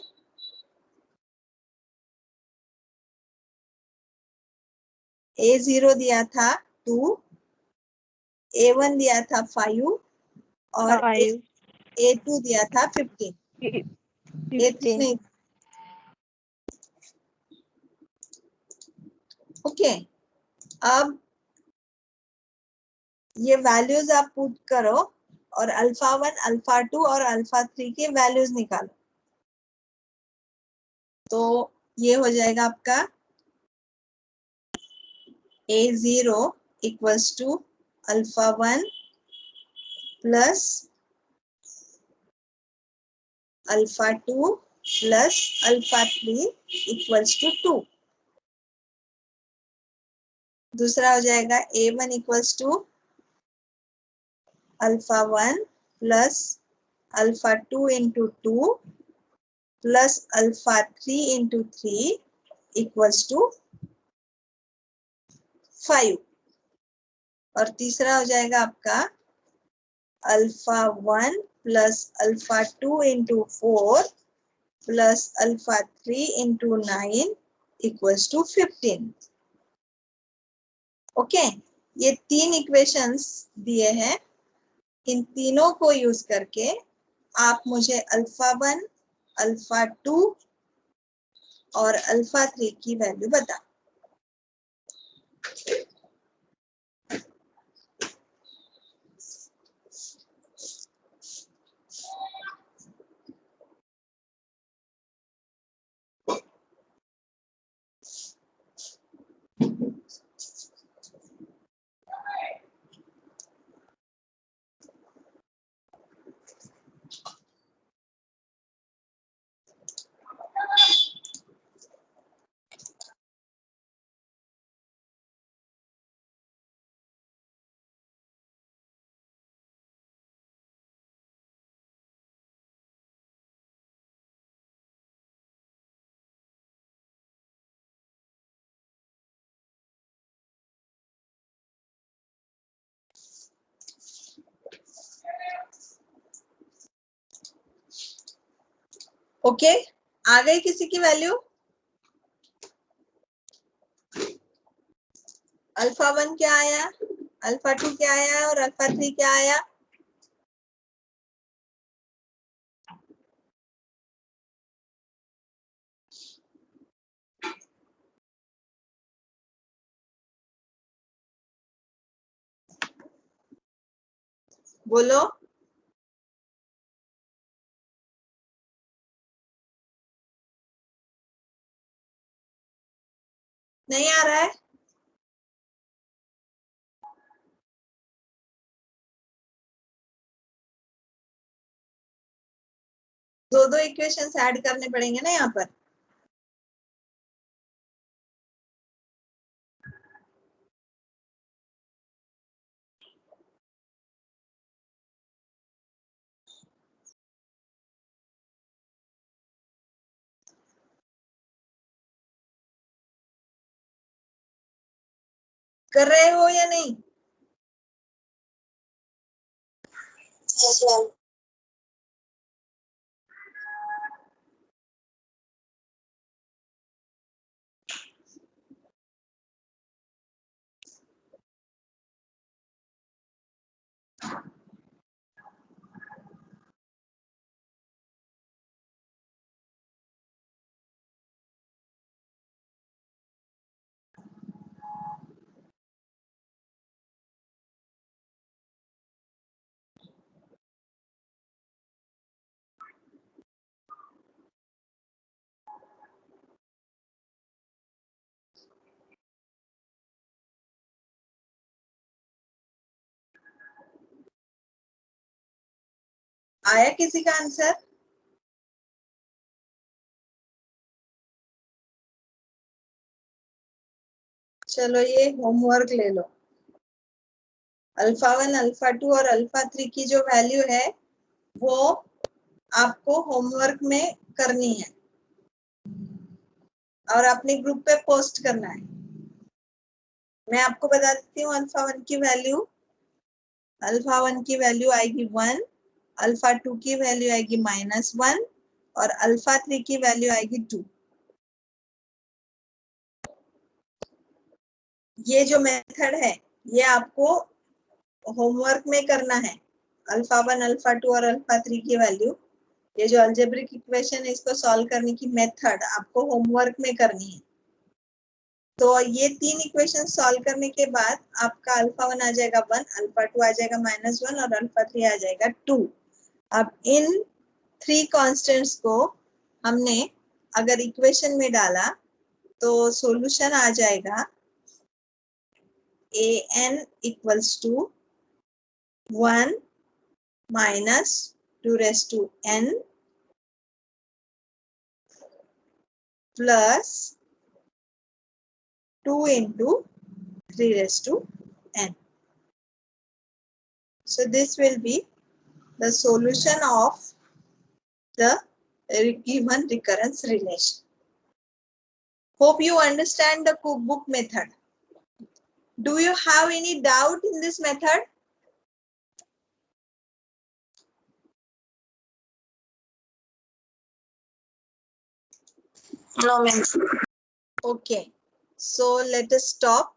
[SPEAKER 1] A0 दिया था 2, A1 दिया था 5 और
[SPEAKER 4] 5
[SPEAKER 1] A2 दिया था 15, A3 नहीं। ओके, अब ये वैल्यूज आप पुट करो और अल्फा 1, अल्फा 2 और अल्फा 3 के वैल्यूज निकालो, तो ये हो जाएगा आपका A0 equals to alpha 1 plus alpha 2 plus alpha 3 equals to 2। दूसरा हो जाएगा A1 equals to alpha 1 plus alpha 2 into 2 plus alpha 3 into 3 equals to 5। और तीसरा हो जाएगा आपका alpha 1 plus alpha 2 into 4 plus alpha 3 into 9 equals to 15। Okay, ये तीन इक्वेशंस दिए हैं, इन तीनों को यूज करके आप मुझे अल्फा 1, अल्फा 2 और अल्फा 3 की वैल्यू बता। ओके, आ गई किसी की वैल्यू, अल्फा 1 क्या आया, अल्फा 2 क्या आया और अल्फा 3 क्या आया। बोलो, नहीं आ रहा है, दो दो इक्वेशंस ऐड करने पड़ेंगे ना यहाँ पर। कर रहे हो या नहीं,
[SPEAKER 2] Yes, ma'am.
[SPEAKER 1] आया किसी का आंसर? चलो ये होमवर्क ले लो। अल्फा 1, अल्फा 2 और अल्फा 3 की जो वैल्यू है वो आपको होमवर्क में करनी है और अपने ग्रुप पे पोस्ट करना है। मैं आपको बता देती हूँ अल्फा 1 की वैल्यू। अल्फा 1 की वैल्यू आएगी 1, अल्फा 2 की वैल्यू आएगी -1 और अल्फा 3 की वैल्यू आएगी 2। ये जो मेथड है ये आपको होमवर्क में करना है। अल्फा 1, अल्फा 2 और अल्फा 3 की वैल्यू, ये जो अलजेब्रिक इक्वेशन है इसको सॉल्व करने की मेथड आपको होमवर्क में करनी है। तो ये 3 इक्वेशन सॉल्व करने के बाद आपका अल्फा 1 आ जाएगा 1, अल्फा 2 आ जाएगा -1 और अल्फा 3 आ जाएगा 2। अब इन 3 कांस्टेंट्स को हमने अगर इक्वेशन में डाला तो सॉल्यूशन आ जाएगा an equals to 1 minus 2 raised to n plus 2 into 3 raised to n. So this will be the solution of the given recurrence relation. Hope you understand the cookbook method. Do you have any doubt in this method?
[SPEAKER 2] No, ma'am.
[SPEAKER 1] Okay, so let us stop.